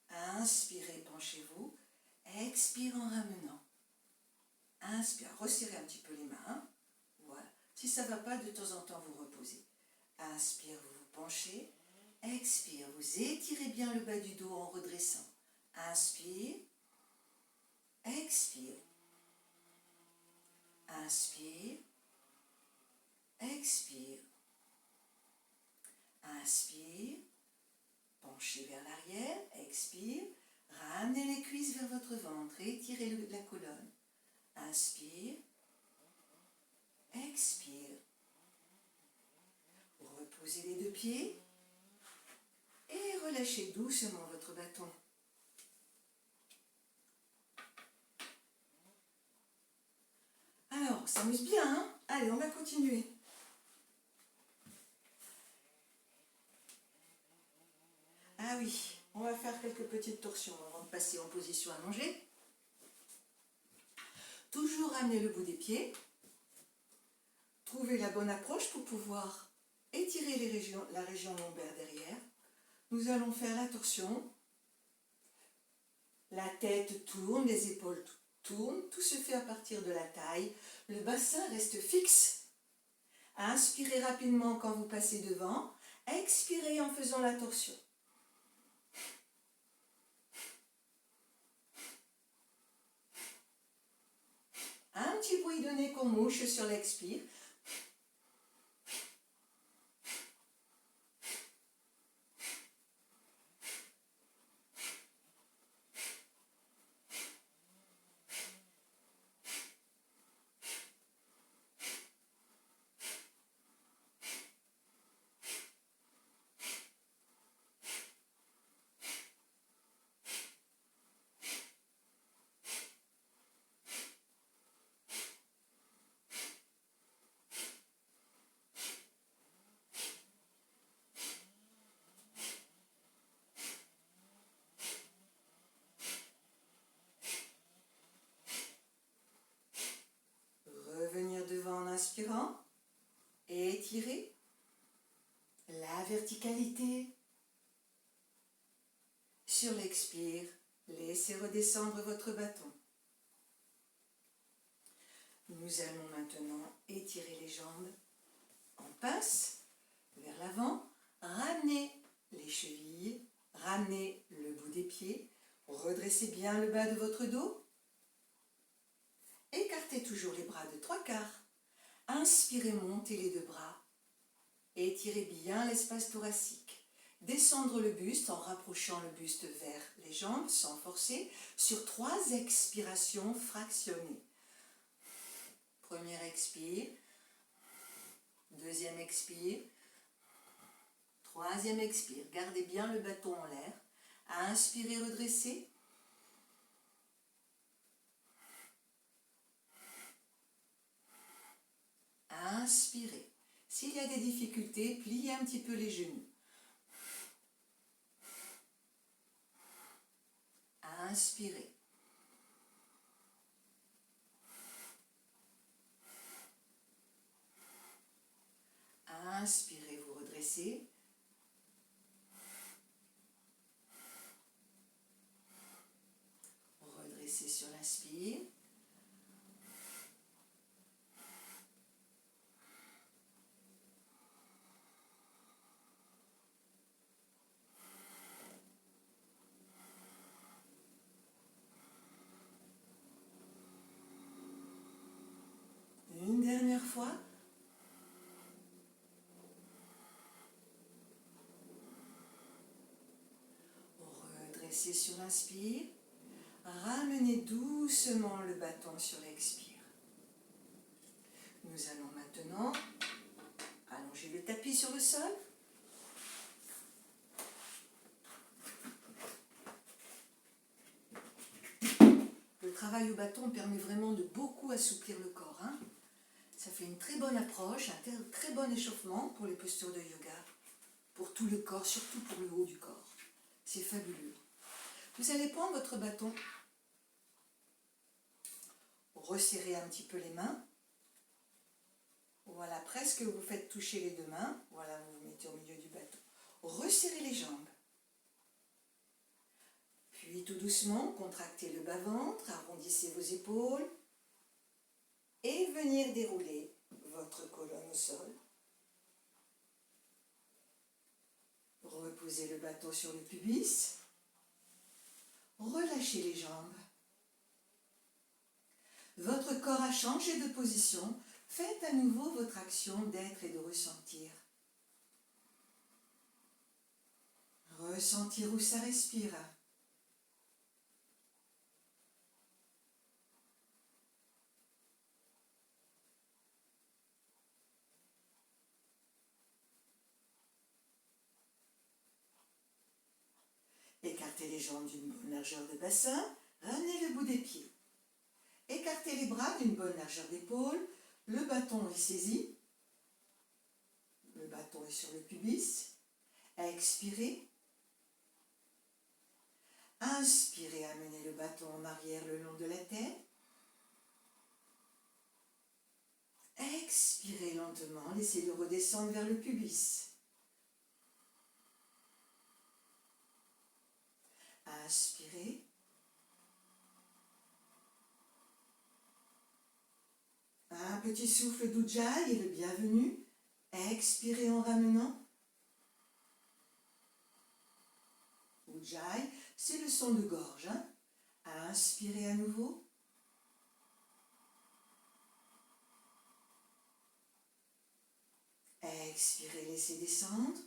S1: Inspirez, penchez-vous. Expire en ramenant. Inspire, resserrez un petit peu les mains. Voilà. Si ça ne va pas, de temps en temps, vous reposez. Inspire, vous vous penchez. Expire, vous étirez bien le bas du dos en redressant. Inspire. Expire. Inspire. Expire. Inspire. Penchez vers l'arrière. Expire. Ramenez les cuisses vers votre ventre. Étirez la colonne. Inspire. Expire. Reposez les deux pieds et relâchez doucement votre bâton. Alors, on s'amuse bien, hein? Allez, on va continuer. Ah oui, on va faire quelques petites torsions avant de passer en position allongée. Toujours ramener le bout des pieds. Trouvez la bonne approche pour pouvoir étirer la région lombaire derrière. Nous allons faire la torsion. La tête tourne, les épaules tournent. Tout se fait à partir de la taille. Le bassin reste fixe. Inspirez rapidement quand vous passez devant. Expirez en faisant la torsion. Un petit bruit de nez qu'on mouche sur l'expire. Revenir devant en inspirant. Étirer. La verticalité. Sur l'expire, laissez redescendre votre bâton. Nous allons maintenant étirer les jambes. On passe vers l'avant. Ramenez les chevilles. Ramenez le bout des pieds. Redressez bien le bas de votre dos. Écartez toujours les bras de 3/4. Inspirez, montez les deux bras. Étirez bien l'espace thoracique. Descendre le buste en rapprochant le buste vers les jambes sans forcer sur 3 expirations fractionnées. Première expire. Deuxième expire. Troisième expire. Gardez bien le bâton en l'air. Inspirez, redressez. Inspirez. S'il y a des difficultés, pliez un petit peu les genoux. Inspirez. Inspirez, vous redressez. Redressez sur l'inspire. Une dernière fois. Redressez sur l'inspire. Ramenez doucement le bâton sur l'expire. Nous allons maintenant allonger le tapis sur le sol. Le travail au bâton permet vraiment de beaucoup assouplir le corps. Ça fait une très bonne approche, un très bon échauffement pour les postures de yoga, pour tout le corps, surtout pour le haut du corps. C'est fabuleux. Vous allez prendre votre bâton, resserrer un petit peu les mains. Voilà, presque vous faites toucher les deux mains. Voilà, vous vous mettez au milieu du bâton. Resserrez les jambes. Puis tout doucement, contractez le bas-ventre, arrondissez vos épaules et venir dérouler votre colonne au sol. Reposez le bâton sur le pubis. Relâchez les jambes. Votre corps a changé de position. Faites à nouveau votre action d'être et de ressentir. Ressentir où ça respire. Écartez les jambes d'une bonne largeur de bassin, ramenez le bout des pieds. Écartez les bras d'une bonne largeur d'épaule, le bâton est saisi, le bâton est sur le pubis. Expirez. Inspirez, amenez le bâton en arrière le long de la tête. Expirez lentement, laissez-le redescendre vers le pubis. Inspirez. Un petit souffle d'Ujjayi est le bienvenu. Expirez en ramenant. Ujjayi, c'est le son de gorge. Inspirez à nouveau. Expirez, laissez descendre.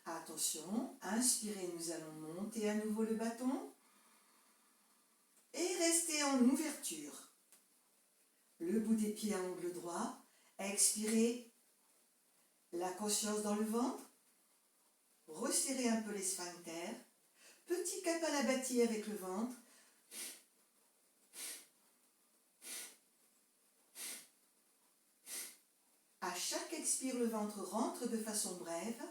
S1: Attention, inspirez, nous allons monter à nouveau le bâton. Et restez en ouverture. Le bout des pieds à angle droit. Expirez, la conscience dans le ventre. Resserrez un peu les sphincters. Petit Kapalabhati avec le ventre. À chaque expire, le ventre rentre de façon brève.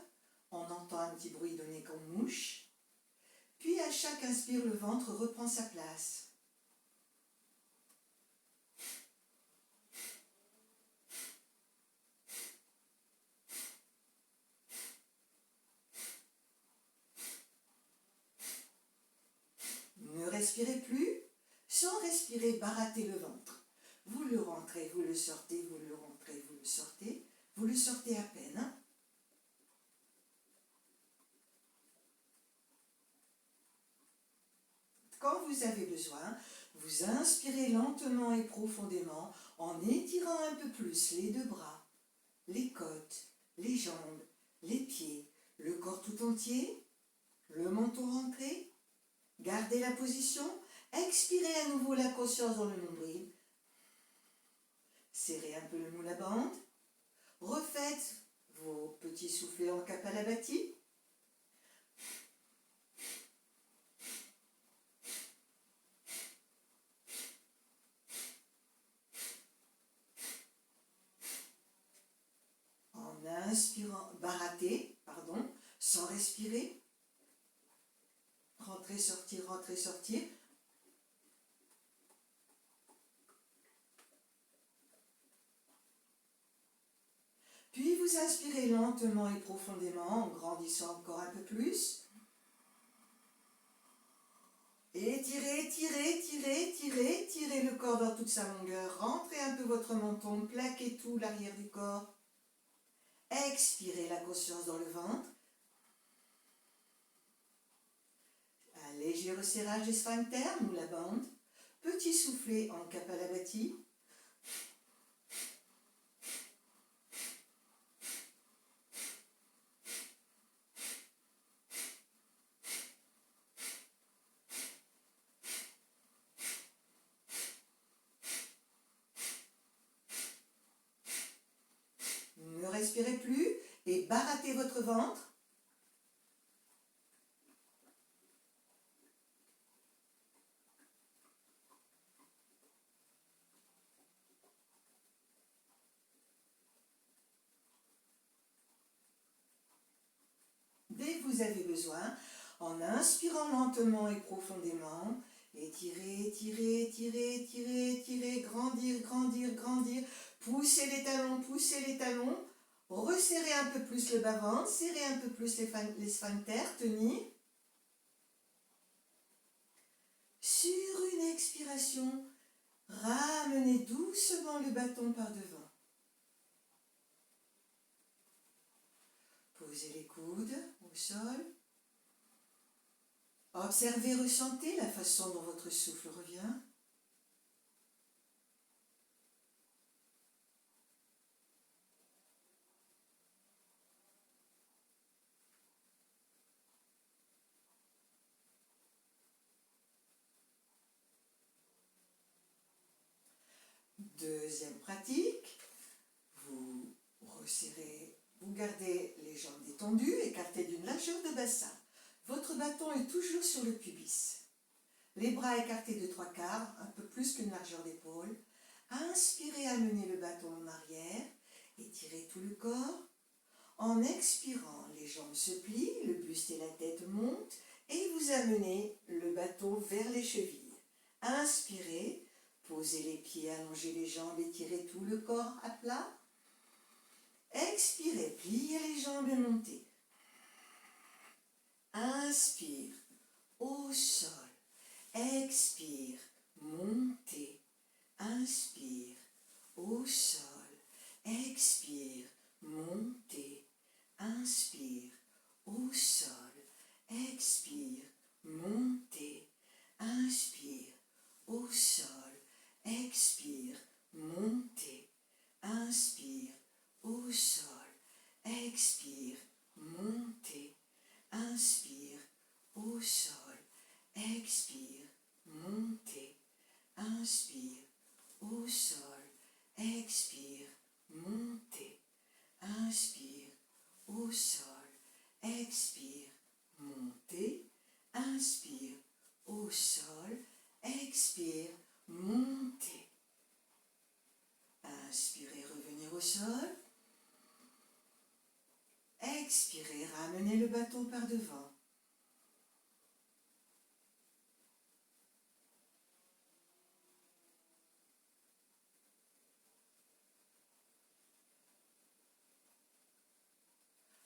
S1: On entend un petit bruit donné comme mouche. Puis à chaque inspire, le ventre reprend sa place. Ne respirez plus. Sans respirer, barattez le ventre. Vous le rentrez, vous le sortez, vous le rentrez, vous le sortez. Vous le sortez à peine. Quand vous avez besoin, vous inspirez lentement et profondément en étirant un peu plus les deux bras, les côtes, les jambes, les pieds, le corps tout entier, le menton rentré. Gardez la position. Expirez à nouveau la conscience dans le nombril. Serrez un peu le moule à bande. Refaites vos petits soufflets en Kapalabhati. En inspirant, barattez, sans respirer. Rentrez, sortir, rentrez, sortir. Puis vous inspirez lentement et profondément en grandissant encore un peu plus. Étirez, tirez, tirez, tirez, tirez le corps dans toute sa longueur. Rentrez un peu votre menton, plaquez tout l'arrière du corps. Expirez la conscience dans le ventre. Un léger resserrage des sphincters, moule à bande. Petit soufflet en Kapalabhati. Ne respirez plus et barattez votre ventre. Dès que vous avez besoin, en inspirant lentement et profondément, étirez, étirez, étirez, étirez, étirez, grandir, grandir, grandir, poussez les talons, resserrez un peu plus le bas-ventre, serrez un peu plus les sphincters, tenir. Sur une expiration, ramenez doucement le bâton par devant. Posez les coudes au sol. Observez, ressentez la façon dont votre souffle revient. Deuxième pratique, vous Vous gardez les jambes détendues, écartées d'une largeur de bassin. Votre bâton est toujours sur le pubis. Les bras écartés de 3/4, un peu plus qu'une largeur d'épaule. Inspirez, amenez le bâton en arrière, étirez tout le corps. En expirant, les jambes se plient, le buste et la tête montent et vous amenez le bâton vers les chevilles. Inspirez, posez les pieds, allongez les jambes, étirez tout le corps à plat. Expirez, pliez les jambes et montez. Inspire, au sol. Expire, montez. Inspire, au sol. Expire, montez. Inspire, au sol. Expire, montez. Inspire, au sol. Expire, montez. Inspire, au sol. Expire, montez. Inspire, au sol. Expire, montez. Inspire, au sol. Expire, montez. Inspire, au sol. Expire, montez. Inspire, au sol. Expire, montez. Inspirez, revenir au sol. Expirez, ramenez le bâton par devant.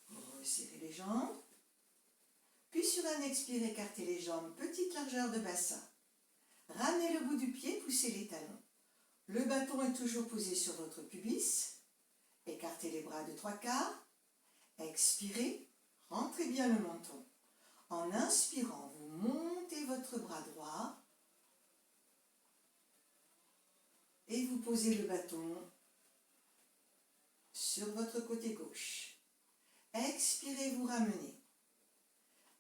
S1: Resserrez les jambes. Puis sur un expire, écartez les jambes, petite largeur de bassin. Ramenez le bout du pied, poussez les talons. Le bâton est toujours posé sur votre pubis. Écartez les bras de 3/4. Expirez, rentrez bien le menton. En inspirant, vous montez votre bras droit et vous posez le bâton sur votre côté gauche. Expirez, vous ramenez.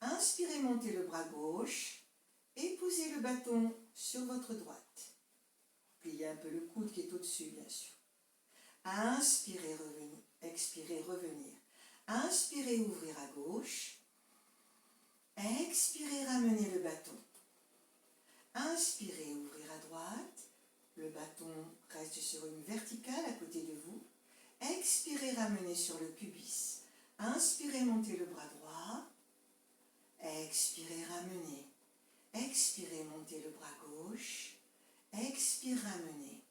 S1: Inspirez, montez le bras gauche et posez le bâton sur votre droite. Pliez un peu le coude qui est au-dessus, bien sûr. Inspirez, revenir. Expirez, revenir. Inspirez, ouvrir à gauche. Expirez, ramener le bâton. Inspirez, ouvrir à droite. Le bâton reste sur une verticale à côté de vous. Expirez, ramener sur le pubis. Inspirez, montez le bras droit. Expirez, ramenez. Expirez, montez le bras gauche. Expirez, ramenez.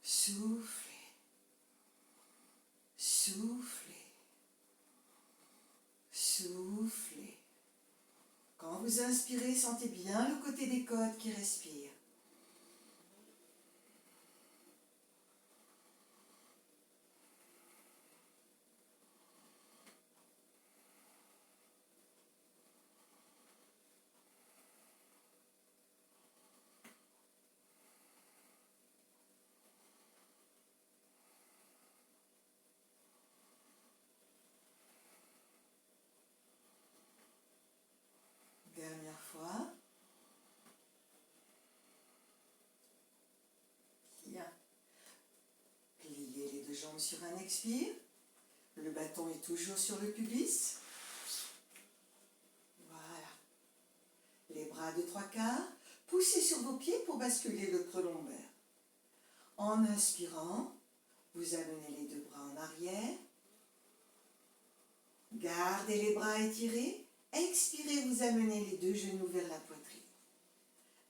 S1: Soufflez. Soufflez. Soufflez. Quand vous inspirez, sentez bien le côté des côtes qui respire. Dernière fois. Bien. Pliez les deux jambes sur un expire. Le bâton est toujours sur le pubis. Voilà. Les bras de 3/4. Poussez sur vos pieds pour basculer le creux lombaire. En inspirant, vous amenez les deux bras en arrière. Gardez les bras étirés. Expirez, vous amenez les deux genoux vers la poitrine.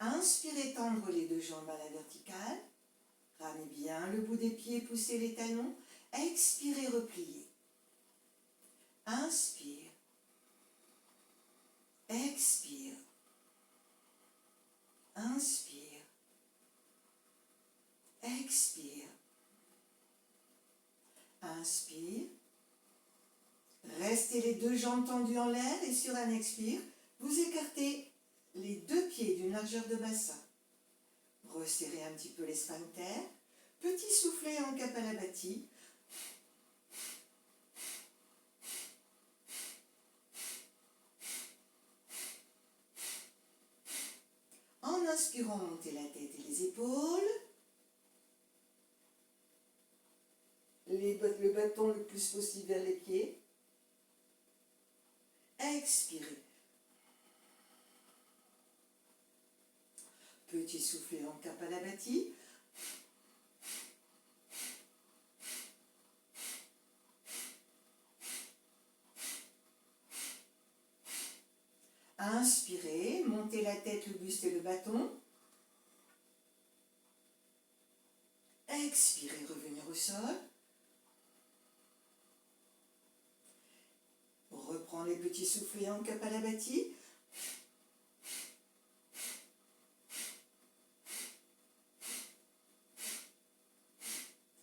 S1: Inspirez, tendre les deux jambes à la verticale. Ramenez bien le bout des pieds, poussez les talons. Expirez, repliez. Inspire. Expire. Inspire. Expire. Inspire. Restez les deux jambes tendues en l'air et sur un expire, vous écartez les deux pieds d'une largeur de bassin. Resserrez un petit peu les sphincters. Petit soufflet en Kapalabhati. En inspirant, montez la tête et les épaules. Les le bâton le plus possible vers les pieds. Expirez. Petit soufflet en Kapalabhati. Inspirez, montez la tête, le buste et le bâton. Expirez, revenir au sol. Reprends les petits soufflets en Kapalabhati.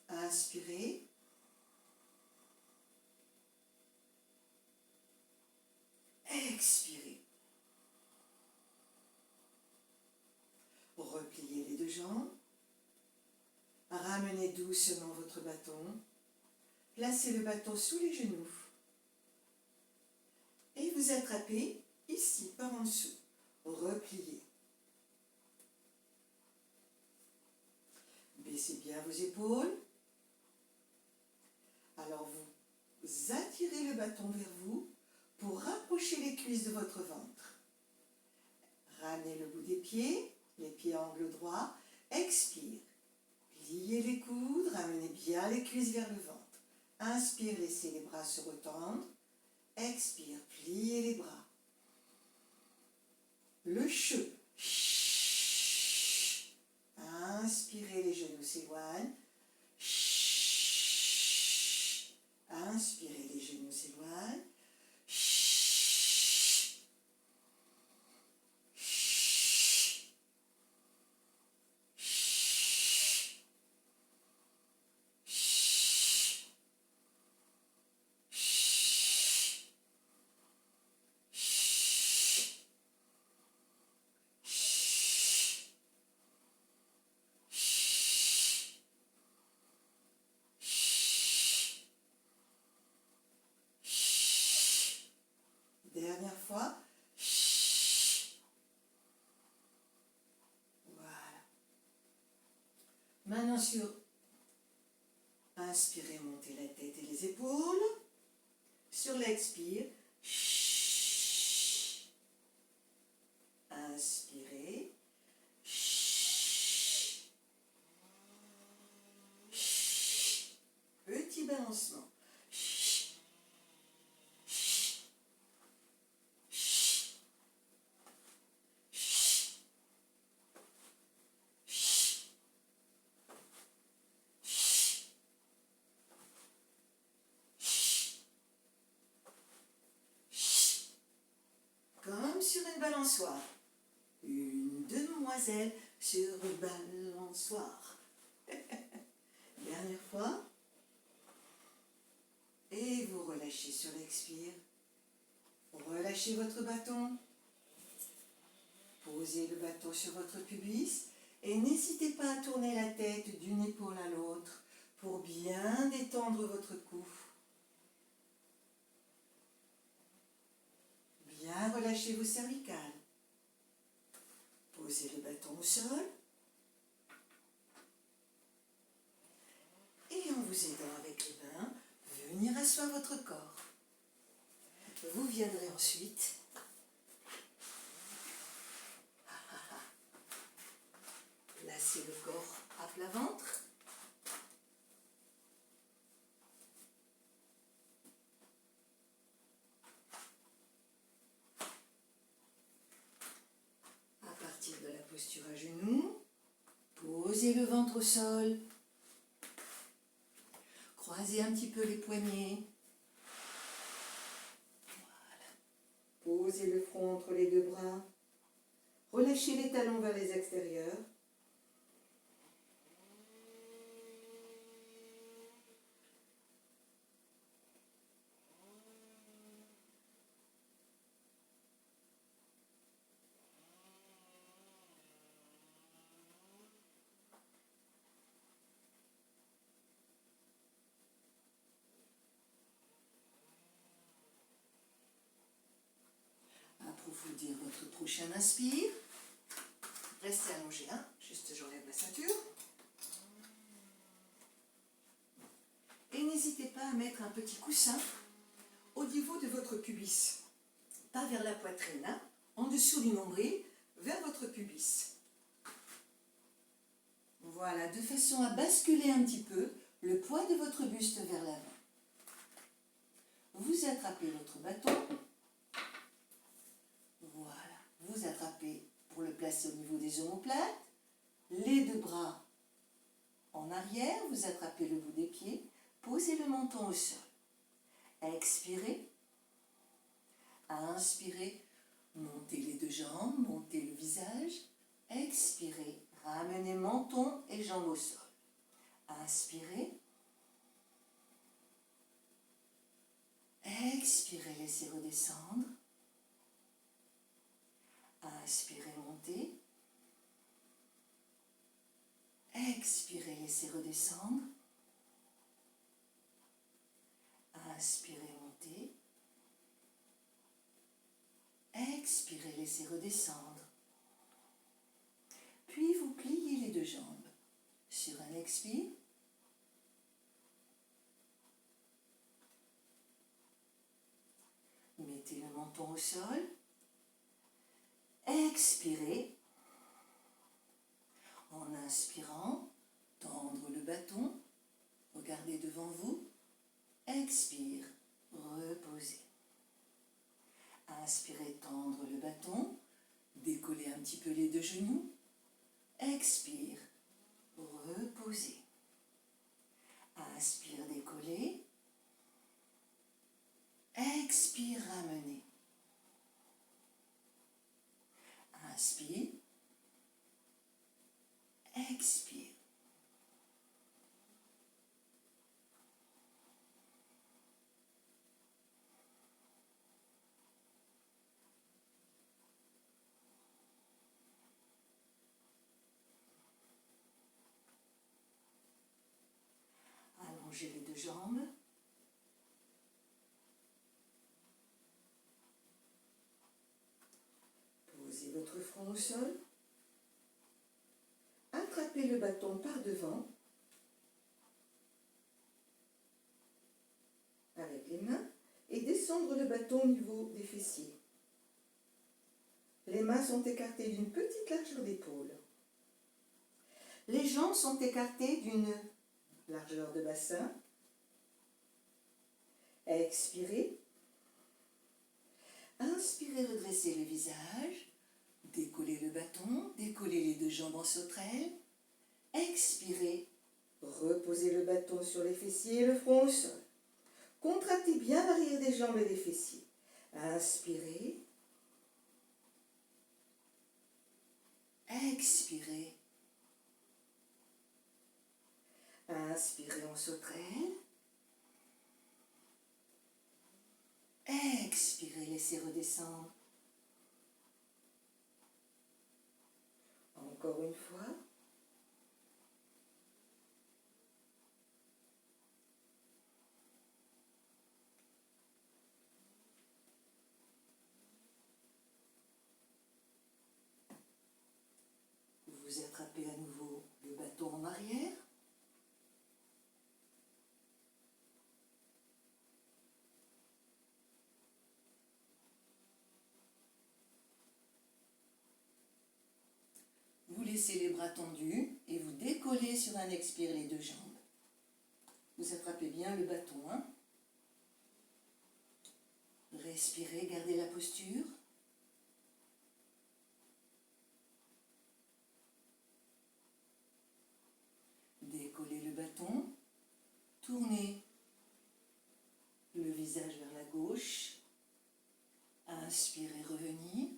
S1: Inspirez. Expirez. Repliez les deux jambes. Ramenez doucement votre bâton. Placez le bâton sous les genoux. Et vous attrapez ici, par en dessous. Repliez. Baissez bien vos épaules. Alors vous attirez le bâton vers vous pour rapprocher les cuisses de votre ventre. Ramenez le bout des pieds, les pieds angle droit. Expire. Pliez les coudes, ramenez bien les cuisses vers le ventre. Inspire, laissez les bras se retendre. Expire, pliez les bras. Le che. Inspirez, les genoux s'éloignent. Inspirez, les genoux s'éloignent. Dernière fois. Voilà. Maintenant sur inspirez, montez la tête et les épaules. Sur l'expire. Inspirez. Petit balancement. Comme sur une balançoire. Une demoiselle sur une balançoire. Dernière fois. Et vous relâchez sur l'expire. Relâchez votre bâton. Posez le bâton sur votre pubis. Et n'hésitez pas à tourner la tête d'une épaule à l'autre pour bien détendre votre cou. Bien relâchez vos cervicales. Posez le bâton au sol. Et en vous aidant avec les mains, venir asseoir votre corps. Vous viendrez ensuite placer le corps à plat ventre. À partir de la posture à genoux, posez le ventre au sol. Croisez un petit peu les poignets. Voilà. Posez le front entre les deux bras. Relâchez les talons vers les extérieurs. Approfondissez votre prochaine inspire. Restez allongé, hein. Juste j'enlève la ceinture. Et n'hésitez pas à mettre un petit coussin au niveau de votre pubis. Pas vers la poitrine, hein, en dessous du nombril, vers votre pubis. Voilà, de façon à basculer un petit peu le poids de votre buste vers l'avant. Vous attrapez votre bâton. Voilà, vous attrapez pour le placer au niveau des omoplates. Les deux bras en arrière, vous attrapez le bout des pieds. Posez le menton au sol. Expirez. Inspirez. Montez les deux jambes, montez le visage. Expirez. Ramenez menton et jambes au sol. Inspirez. Expirez, laissez redescendre. Inspirez, montez. Expirez, laissez redescendre. Inspirez, montez. Expirez, laissez redescendre. Puis vous pliez les deux jambes. Sur un expire. Mettez le menton au sol. Expirez. En inspirant, tendre le bâton. Regardez devant vous. Expire. Reposez. Inspirez, tendre le bâton. Décollez un petit peu les deux genoux. Expire. Reposez. Inspire, décollez. Expire, ramenez. Inspire. Expire. Allongez les deux jambes. Posez votre front au sol. Attrapez le bâton par devant avec les mains et descendre le bâton au niveau des fessiers. Les mains sont écartées d'une petite largeur d'épaule. Les jambes sont écartées d'une largeur de bassin. Expirez. Inspirez, redressez le visage. Décollez le bâton, décollez les deux jambes en sauterelle. Expirez. Reposez le bâton sur les fessiers et le front au sol. Contractez bien l'arrière des jambes et des fessiers. Inspirez. Expirez. Inspirez en sauterelle. Expirez, laissez redescendre. Encore une fois. Vous attrapez à nouveau le bâton en arrière. Vous laissez les bras tendus et vous décollez sur un expire les deux jambes. Vous attrapez bien le bâton. Hein? Respirez, gardez la posture. Décollez le bâton. Tournez le visage vers la gauche. Inspirez, revenir.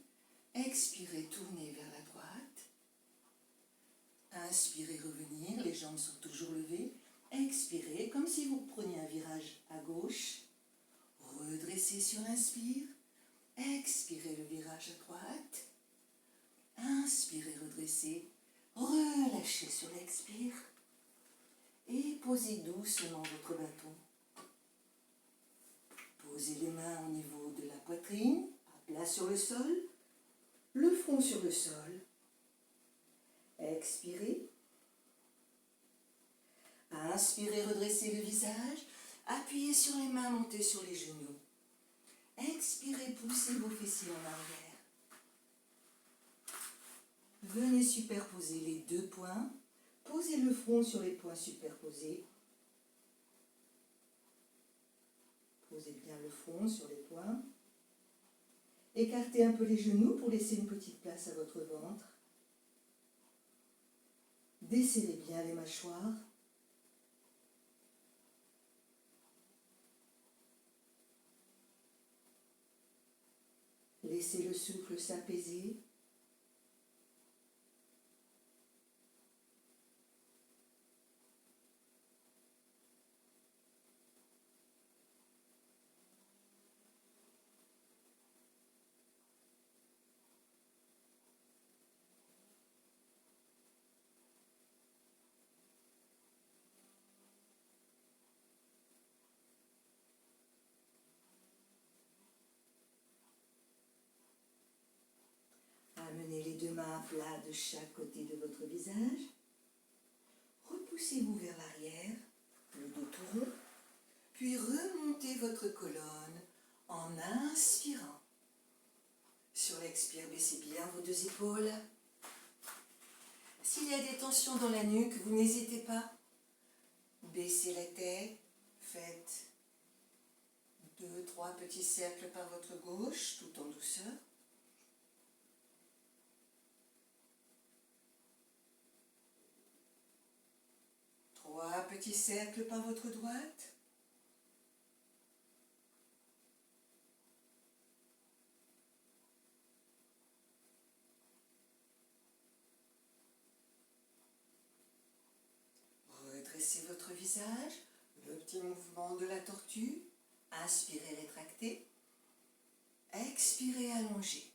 S1: Expirez, tournez vers la droite. Inspirez, revenir. Les jambes sont toujours levées. Expirez, comme si vous preniez un virage à gauche. Redressez sur l'inspire. Expirez le virage à droite. Inspirez, redressez. Relâchez sur l'expire. Et posez doucement votre bâton. Posez les mains au niveau de la poitrine, à plat sur le sol, le front sur le sol. Expirez. Inspirez, redressez le visage.
S2: Appuyez sur les mains, montez sur les genoux. Expirez, poussez vos fessiers en arrière. Venez superposer les deux poings. Posez le front sur les poings superposés. Posez bien le front sur les poings. Écartez un peu les genoux pour laisser une petite place à votre ventre. Desserrez bien les mâchoires. Laissez le souffle s'apaiser. Amenez les deux mains à plat de chaque côté de votre visage. Repoussez-vous vers l'arrière, le dos tout rond, puis remontez votre colonne en inspirant. Sur l'expire, baissez bien vos deux épaules. S'il y a des tensions dans la nuque, vous n'hésitez pas. Baissez la tête, faites 2-3 petits cercles par votre gauche, tout en douceur. Trois petits cercles par votre droite. Redressez votre visage, le petit mouvement de la tortue. Inspirez, rétractez. Expirez, allongez.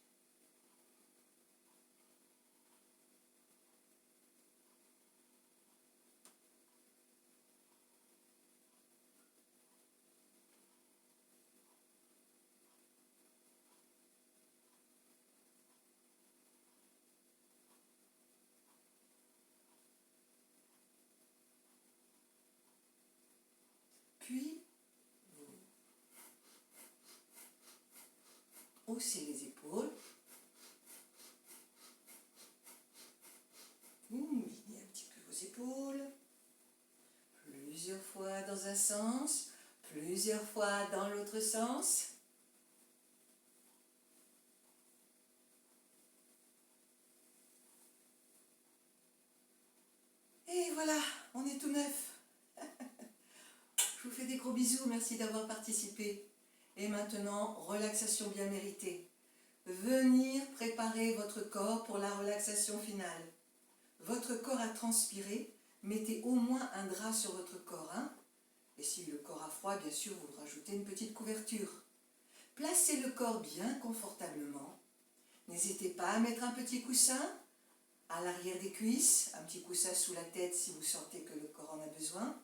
S2: Puis, vous haussez les épaules. Vous moulinez un petit peu vos épaules. Plusieurs fois dans un sens, plusieurs fois dans l'autre sens. Et voilà, on est tout neuf. Je vous fais des gros bisous, merci d'avoir participé. Et maintenant, relaxation bien méritée. Venir préparer votre corps pour la relaxation finale. Votre corps a transpiré, mettez au moins un drap sur votre corps. Et si le corps a froid, bien sûr, vous rajoutez une petite couverture. Placez le corps bien confortablement. N'hésitez pas à mettre un petit coussin à l'arrière des cuisses, un petit coussin sous la tête si vous sentez que le corps en a besoin.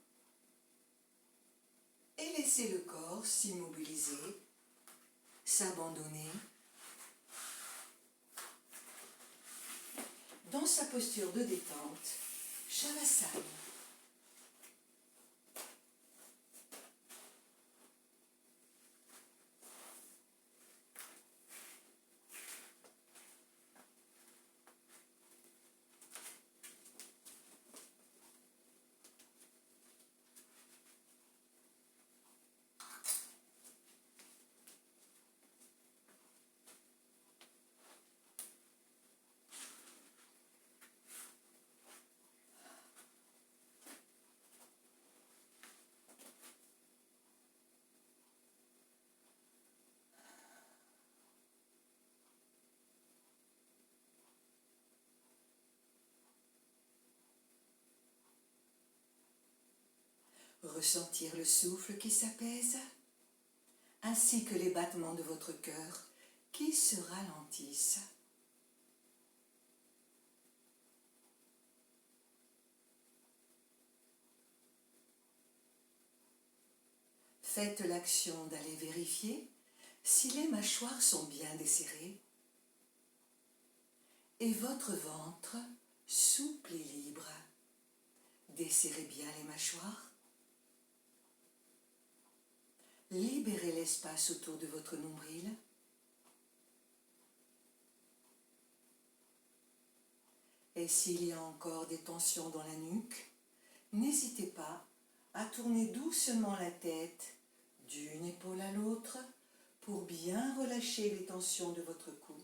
S2: Et laissez le corps s'immobiliser, s'abandonner dans sa posture de détente, Shavasana. Ressentir le souffle qui s'apaise, ainsi que les battements de votre cœur qui se ralentissent. Faites l'action d'aller vérifier si les mâchoires sont bien desserrées et votre ventre souple et libre. Desserrez bien les mâchoires. Libérez l'espace autour de votre nombril. Et s'il y a encore des tensions dans la nuque, n'hésitez pas à tourner doucement la tête d'une épaule à l'autre pour bien relâcher les tensions de votre cou.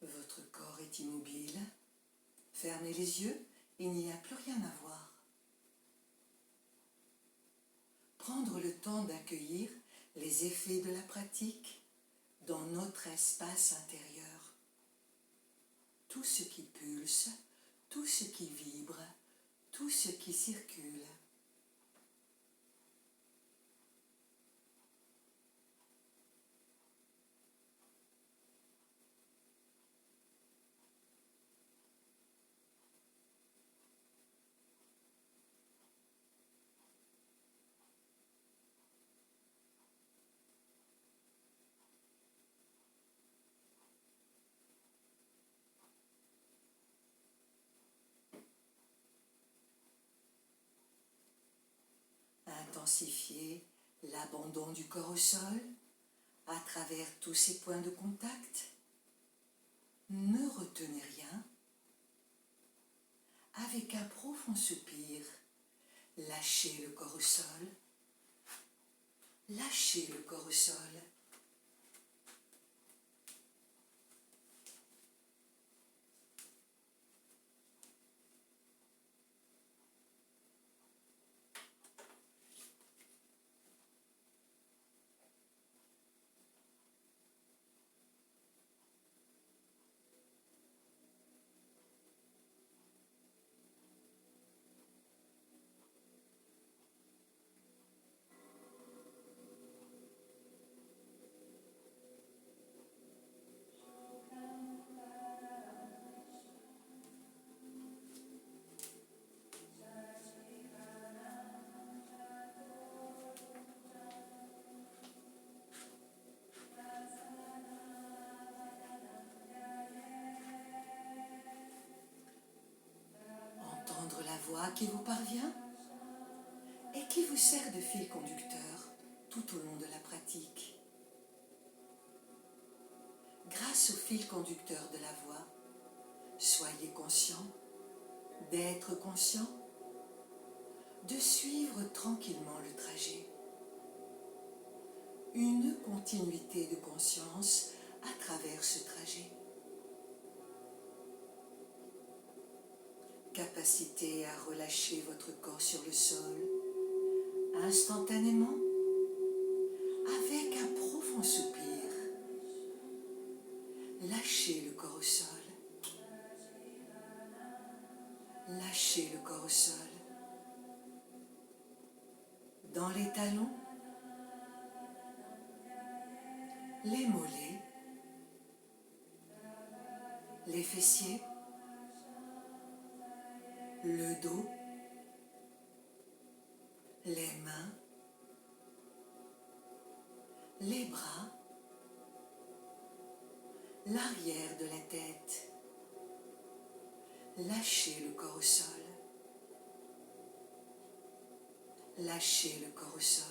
S2: Votre corps est immobile. Fermez les yeux, il n'y a plus rien à voir. Prendre le temps d'accueillir les effets de la pratique dans notre espace intérieur. Tout ce qui pulse, tout ce qui vibre, tout ce qui circule. Intensifiez l'abandon du corps au sol à travers tous ces points de contact. Ne retenez rien. Avec un profond soupir, lâchez le corps au sol. Lâchez le corps au sol. Entendre la voix qui vous parvient et qui vous sert de fil conducteur tout au long de la pratique. Grâce au fil conducteur de la voix, soyez conscient d'être conscient, de suivre tranquillement le trajet. Une continuité de conscience à travers ce trajet. Capacité à relâcher votre corps sur le sol, instantanément, avec un profond soupir. Lâchez le corps au sol. Lâchez le corps au sol. Dans les talons, les mollets, les fessiers, le dos, les mains, les bras, l'arrière de la tête. Lâchez le corps au sol. Lâchez le corps au sol.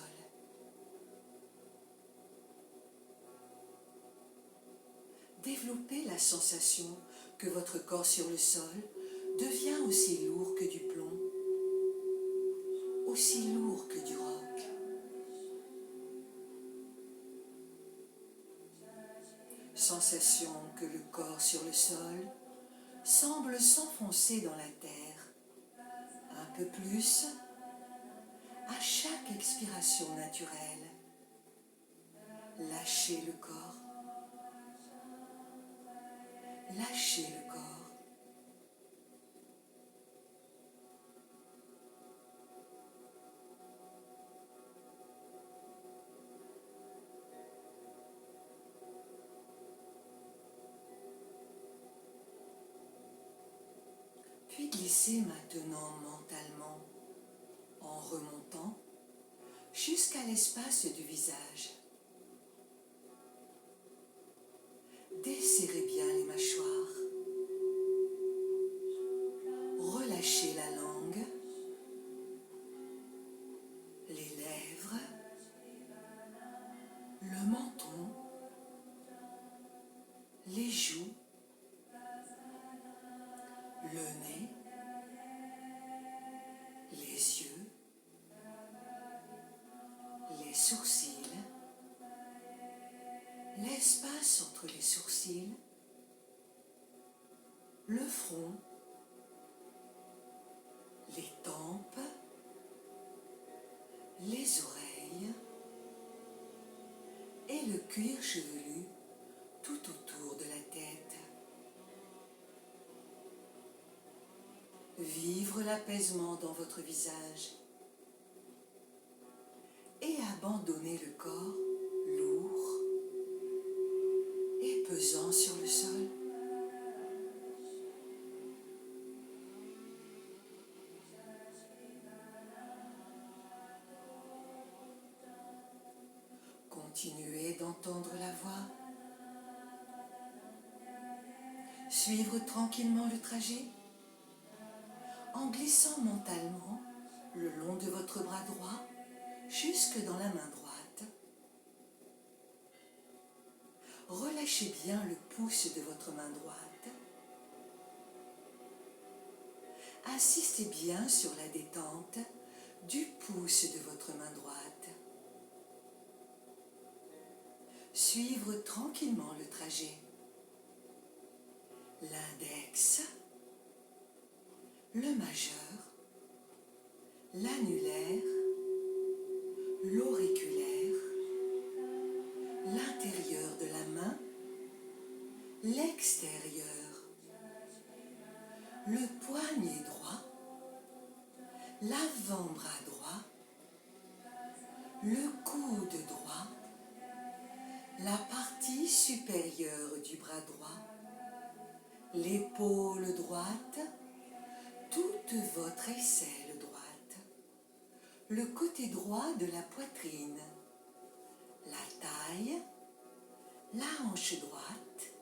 S2: Développez la sensation que votre corps sur le sol devient aussi lourd que du plomb, aussi lourd que du roc. Sensation que le corps sur le sol semble s'enfoncer dans la terre, un peu plus, à chaque expiration naturelle. Lâchez le corps. Lâchez le corps. Puis glissez maintenant mentalement remontant jusqu'à l'espace du visage. Desserrez bien les mâchoires. Relâchez la langue, les lèvres, le menton, les joues, le nez, les yeux, les sourcils, l'espace entre les sourcils, le front, les tempes, les oreilles et le cuir chevelu tout autour de la tête. Vivre l'apaisement dans votre visage et abandonner le corps lourd et pesant sur le sol. Continuez d'entendre la voix. Suivre tranquillement le trajet en glissant mentalement le long de votre bras droit jusque dans la main droite. Relâchez bien le pouce de votre main droite. Insistez bien sur la détente du pouce de votre main droite. Suivre tranquillement le trajet. L'index, le majeur, l'annulaire, l'auriculaire, l'intérieur de la main, l'extérieur, le poignet droit, l'avant-bras droit, le coude droit, la partie supérieure du bras droit, l'épaule droite, toute votre aisselle droite, le côté droit de la poitrine, la taille, la hanche droite,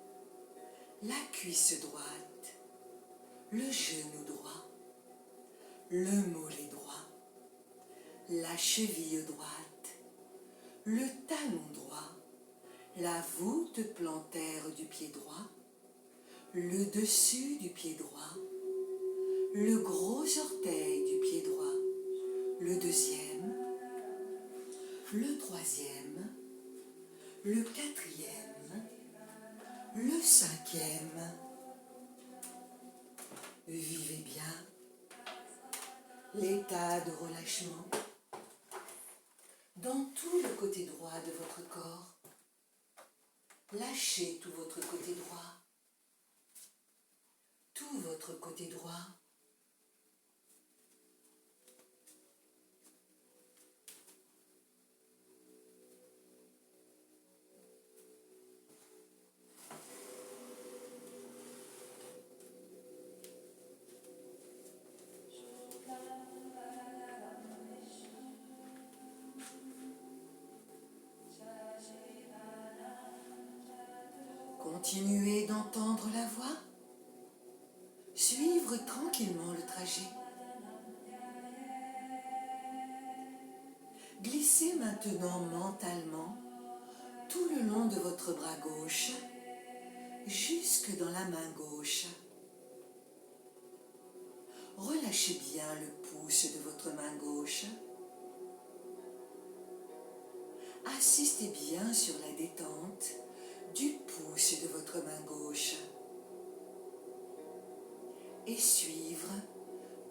S2: la cuisse droite, le genou droit, le mollet droit, la cheville droite, le talon droit, la voûte plantaire du pied droit, le dessus du pied droit, le gros orteil du pied droit, le deuxième, le troisième, le quatrième, le cinquième. Vivez bien l'état de relâchement dans tout le côté droit de votre corps. Lâchez tout votre côté droit, tout votre côté droit. Continuez d'entendre la voix. Suivre tranquillement le trajet. Glissez maintenant mentalement tout le long de votre bras gauche jusque dans la main gauche. Relâchez bien le pouce de votre main gauche. Insistez bien sur la détente du pouce de votre main gauche et suivre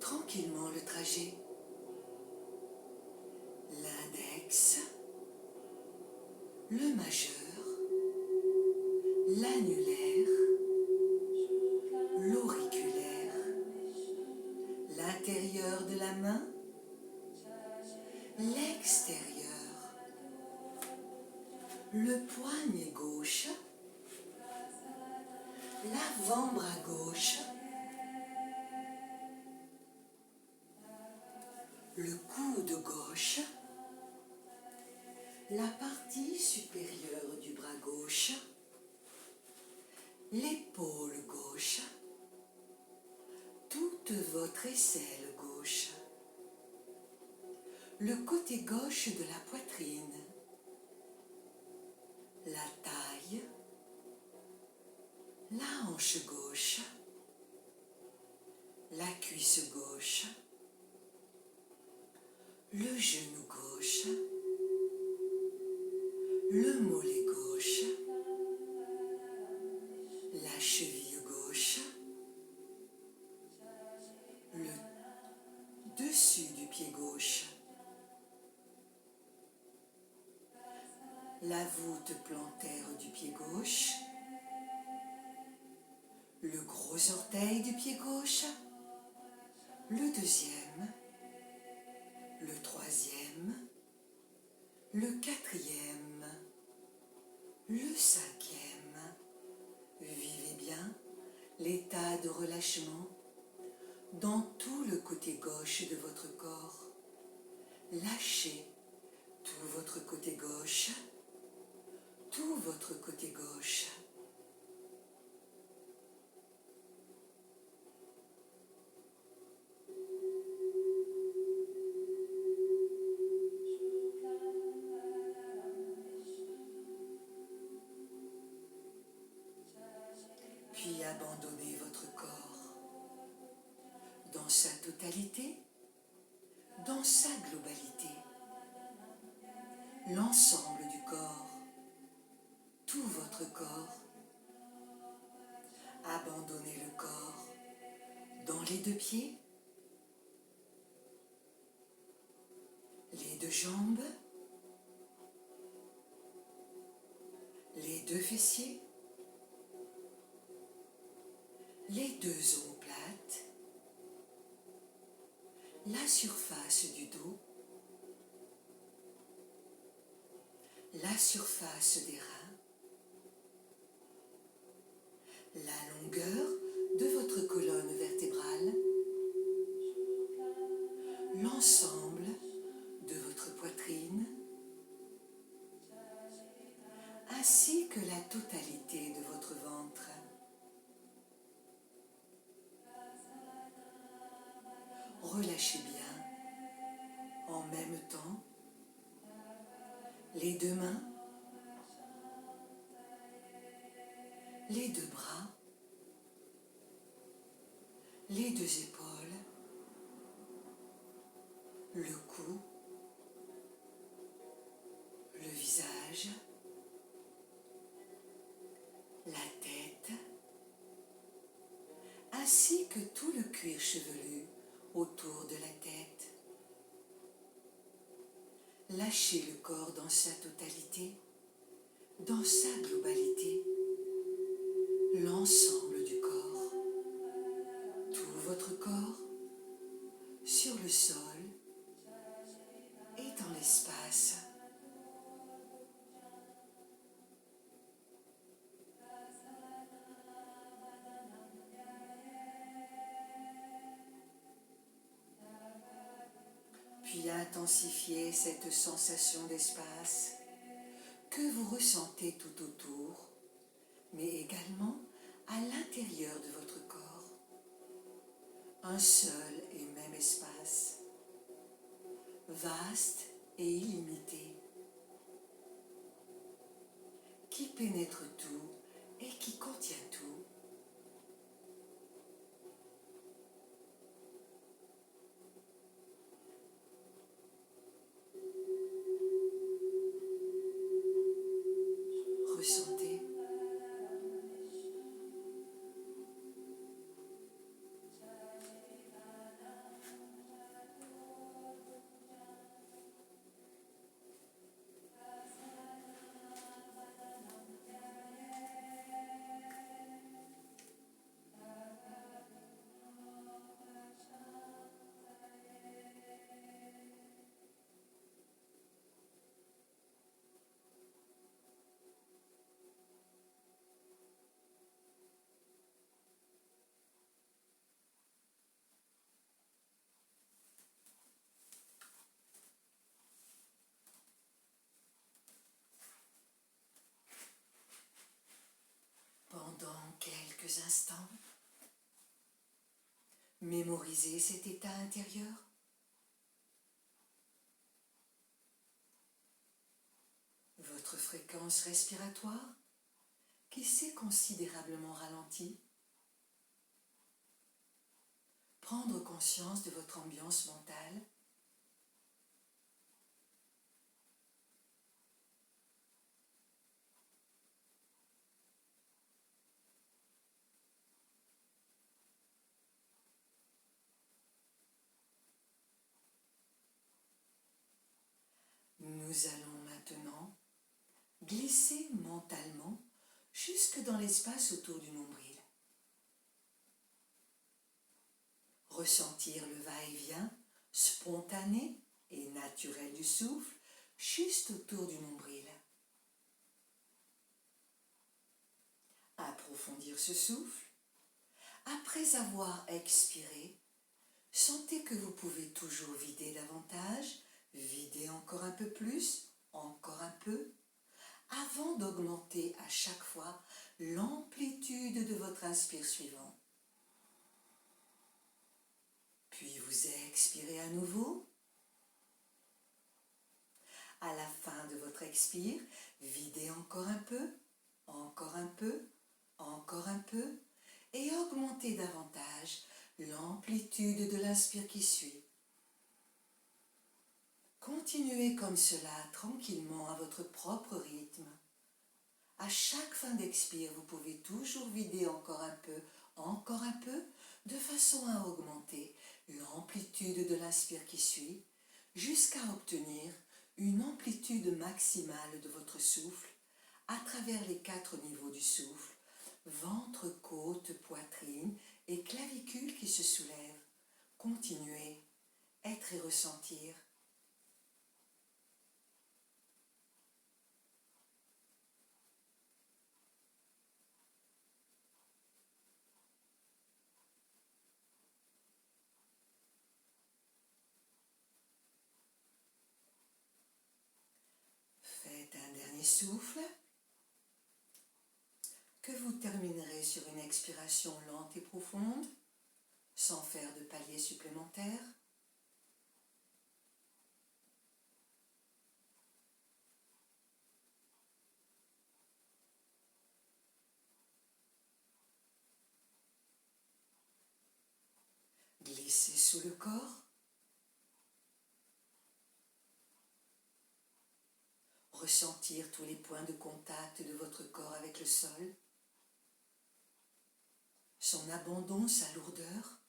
S2: tranquillement le trajet. L'index, le majeur, l'annulaire, l'auriculaire, l'intérieur de la main, l'extérieur, le poignet gauche, l'avant-bras gauche, le coude gauche, la partie supérieure du bras gauche, l'épaule gauche, toute votre aisselle gauche, le côté gauche de la poitrine, la taille, la hanche gauche, la cuisse gauche, le genou gauche, le mollet gauche, la cheville gauche, le dessus du pied gauche, la voûte plantaire du pied gauche, le gros orteil du pied gauche, le deuxième, le troisième, le quatrième, le cinquième. Vivez bien l'état de relâchement dans tout le côté gauche de votre corps. Lâchez tout votre côté gauche, tout votre côté gauche. Puis abandonnez votre corps dans sa totalité, dans sa globalité, l'ensemble du corps, tout votre corps. Abandonnez le corps dans les deux pieds, les deux jambes, les deux fessiers, les deux omoplates, la surface du dos, la surface des reins, la longueur de votre colonne vertébrale, l'ensemble de votre poitrine, ainsi que la totalité de votre ventre. Relâchez bien en même temps les deux mains, les deux bras, les deux épaules, le cou, le visage, la tête, ainsi que tout le cuir chevelu autour de la tête. Lâchez le corps dans sa totalité, dans sa globalité, l'ensemble du corps, tout votre corps, sur le sol et dans l'espace. Puis intensifiez cette sensation d'espace que vous ressentez tout autour, mais également à l'intérieur de votre corps. Un seul et même espace, vaste et illimité, qui pénètre tout et qui contient tout. Ressentez. quelques instants. Mémorisez cet état intérieur. Votre fréquence respiratoire qui s'est considérablement ralentie. Prendre conscience de votre ambiance mentale. Nous allons maintenant glisser mentalement jusque dans l'espace autour du nombril. Ressentir le va-et-vient spontané et naturel du souffle juste autour du nombril. Approfondir ce souffle. Après avoir expiré, sentez que vous pouvez toujours vider davantage, vider encore un peu plus, encore un peu, avant d'augmenter à chaque fois l'amplitude de votre inspire suivant. Puis vous expirez à nouveau. À la fin de votre expire, videz encore un peu, encore un peu, encore un peu, et augmentez davantage l'amplitude de l'inspire qui suit. Continuez comme cela tranquillement à votre propre rythme. À chaque fin d'expire, vous pouvez toujours vider encore un peu, de façon à augmenter l'amplitude de l'inspire qui suit, jusqu'à obtenir une amplitude maximale de votre souffle à travers les 4 niveaux du souffle, ventre, côte, poitrine et clavicule qui se soulèvent. Continuez, être et ressentir. Faites un dernier souffle que vous terminerez sur une expiration lente et profonde, sans faire de palier supplémentaire. Glissez sous le corps. Ressentir tous les points de contact de votre corps avec le sol. Son abandon, sa lourdeur.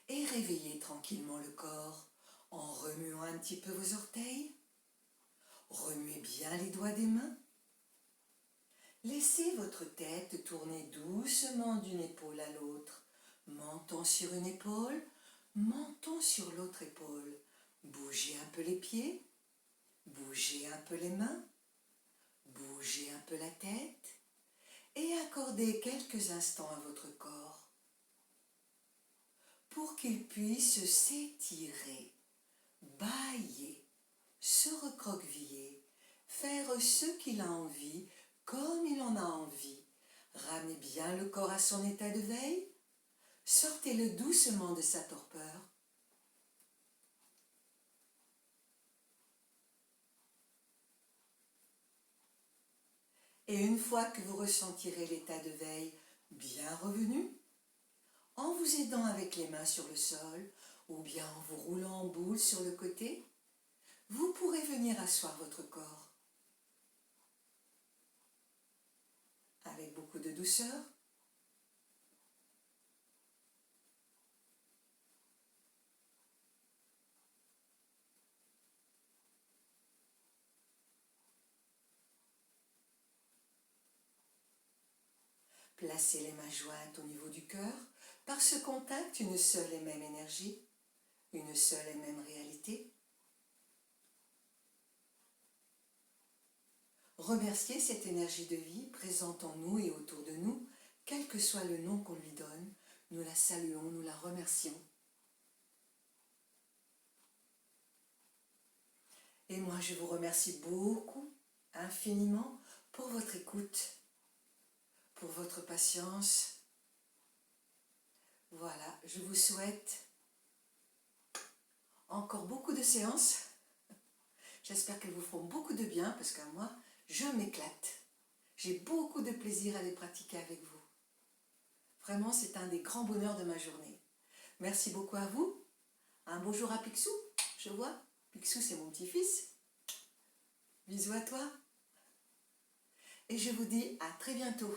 S2: Et réveillez tranquillement le corps en remuant un petit peu vos orteils. Remuez bien les doigts des mains. Laissez votre tête tourner doucement d'une épaule à l'autre. Menton sur une épaule, menton sur l'autre épaule. Bougez un peu les pieds, bougez un peu les mains, bougez un peu la tête et accordez quelques instants à votre corps pour qu'il puisse s'étirer, bâiller, se recroqueviller, faire ce qu'il a envie, comme il en a envie. Ramenez bien le corps à son état de veille, sortez-le doucement de sa torpeur. Et une fois que vous ressentirez l'état de veille bien revenu, en vous aidant avec les mains sur le sol ou bien en vous roulant en boule sur le côté, vous pourrez venir asseoir votre corps. Avec beaucoup de douceur. Placez les mains jointes au niveau du cœur. Par ce contact, une seule et même énergie, une seule et même réalité. Remerciez cette énergie de vie présente en nous et autour de nous, quel que soit le nom qu'on lui donne. Nous la saluons, nous la remercions. Et moi, je vous remercie beaucoup, infiniment, pour votre écoute, pour votre patience. Voilà, je vous souhaite encore beaucoup de séances. J'espère qu'elles vous feront beaucoup de bien parce que moi, je m'éclate. J'ai beaucoup de plaisir à les pratiquer avec vous. Vraiment, c'est un des grands bonheurs de ma journée. Merci beaucoup à vous. Un beau jour à Picsou, je vois. Picsou, c'est mon petit-fils. Bisous à toi. Et je vous dis à très bientôt.